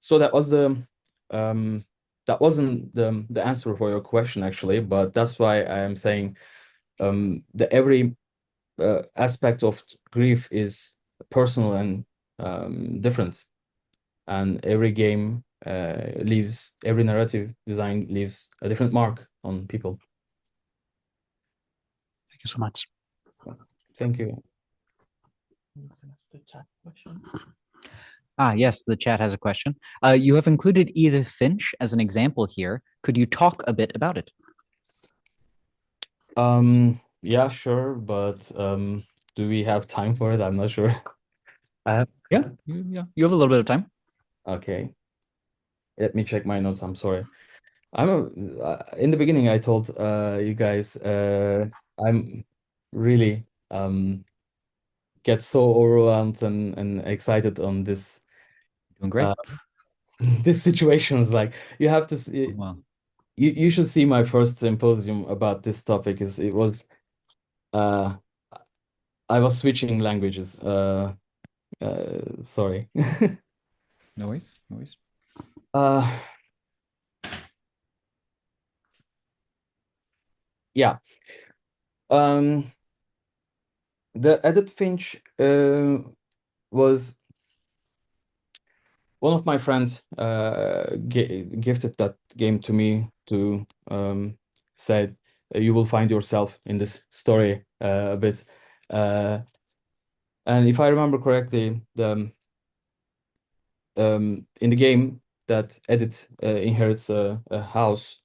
So that was that wasn't the answer for your question actually, but that's why I am saying that every aspect of grief is personal and different, and every game every narrative design leaves a different mark on people. Thank you so much. Thank you. The chat question. Yes, the chat has a question. You have included Edith Finch as an example here. Could you talk a bit about it? Yeah, sure, but do we have time for it? I'm not sure. Yeah, you have a little bit of time. Okay. Let me check my notes. I'm sorry. In the beginning, I told you guys I'm really get so overwhelmed and excited on this. Doing great. This situations, like you have to see, Wow. you should see my first symposium about this topic. It was I was switching languages. Sorry. No worries. No worries. Yeah. The Edith Finch was one of my friends gifted that game to me to said you will find yourself in this story a bit. And if I remember correctly, in the game that Edith inherits a house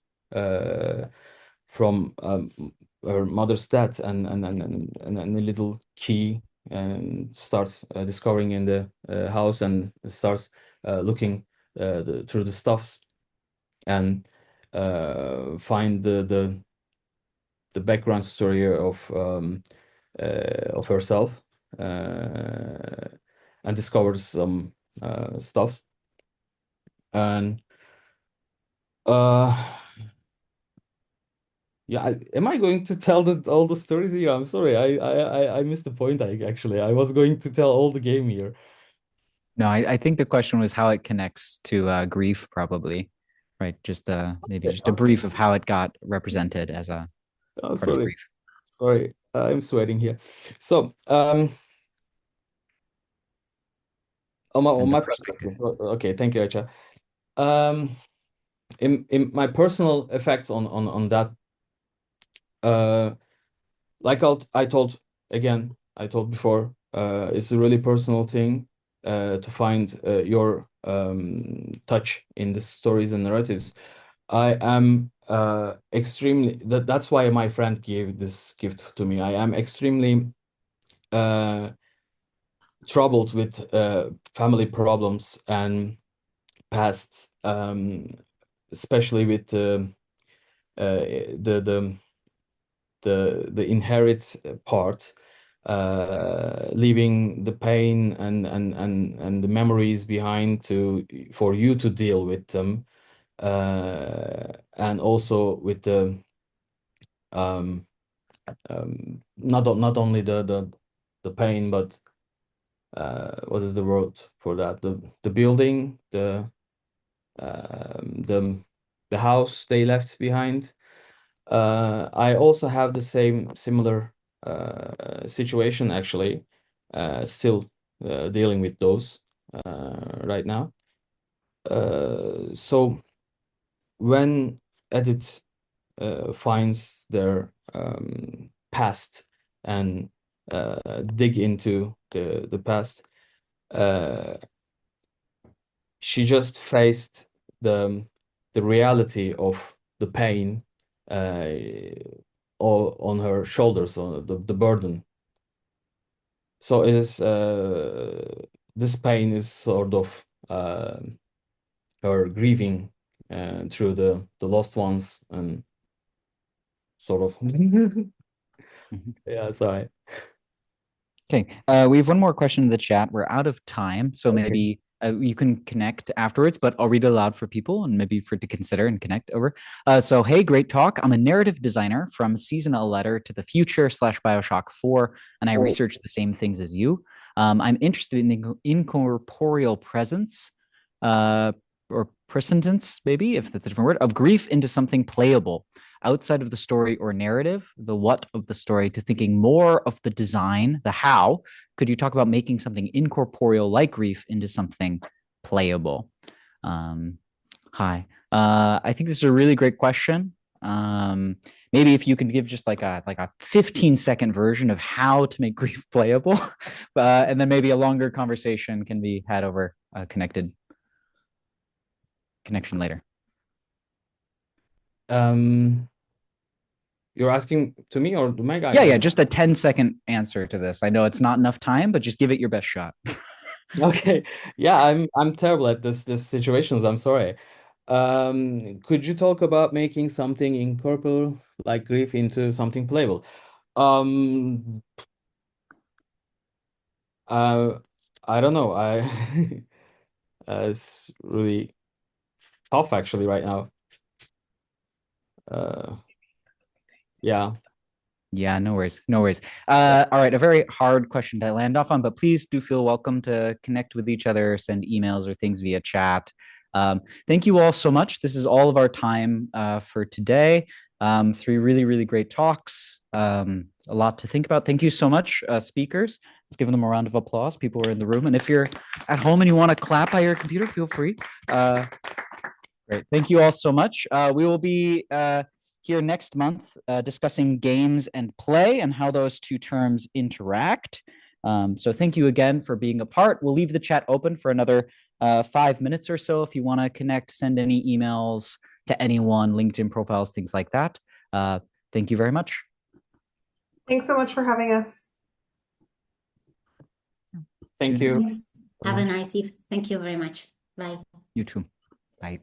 from her mother's death and a little key, and starts discovering in the house and starts looking through the stuffs and find the background story of herself and discovers some stuff. And yeah, am I going to tell all the stories here? I'm sorry, I missed the point. I was going to tell all the game here. No, I think the question was how it connects to grief, probably, right? Just maybe just a brief of how it got represented as a part of grief. Sorry, I'm sweating here. So, on my perspective. Okay, thank you, Acha. In my personal effects on that, like I told before, it's a really personal thing to find your touch in the stories and narratives. I am extremely that's why my friend gave this gift to me. I am extremely troubled with family problems and past, especially with the inherit part, leaving the pain and the memories behind for you to deal with them, and also with the not only the pain, but what is the word for that? The building, the house they left behind. I also have the similar situation actually, still dealing with those right now. So when Edith finds their past and dig into the past, she just faced the reality of the pain all on her shoulders, on the burden. So it is this pain is sort of her grieving through the lost ones and sort of yeah, sorry. Okay, we have one more question in the chat. We're out of time, so maybe You can connect afterwards, but I'll read it aloud for people and maybe for to consider and connect over. So, hey, great talk. I'm a narrative designer from Seasonal Letter to the Future / Bioshock 4, and I research the same things as you. I'm interested in the incorporeal presence, or presentence, maybe, if that's a different word, of grief into something playable outside of the story or narrative, the what of the story, to thinking more of the design, the how. Could you talk about making something incorporeal like grief into something playable? Hi. I think this is a really great question. Maybe if you can give just like a 15-second version of how to make grief playable, and then maybe a longer conversation can be had over a connection later. You're asking to me or to Meg? Yeah, just a 10-second answer to this. I know it's not enough time, but just give it your best shot. Okay. Yeah, I'm terrible at this situations. I'm sorry. Could you talk about making something incorporeal like grief into something playable? I don't know. It's really tough actually right now. Yeah. Yeah, no worries. No worries. All right, a very hard question to land off on, but please do feel welcome to connect with each other, send emails or things via chat. Thank you all so much. This is all of our time for today. 3 really, really great talks. A lot to think about. Thank you so much, speakers. Let's give them a round of applause. People are in the room. And if you're at home and you want to clap by your computer, feel free. Great. Thank you all so much. We will be here next month discussing games and play and how those two terms interact. So thank you again for being a part. We'll leave the chat open for another 5 minutes or so. If you want to connect, send any emails to anyone, LinkedIn profiles, things like that. Thank you very much. Thanks so much for having us. Thank you. Thanks. Have a nice evening. Thank you very much. Bye. You too. Bye.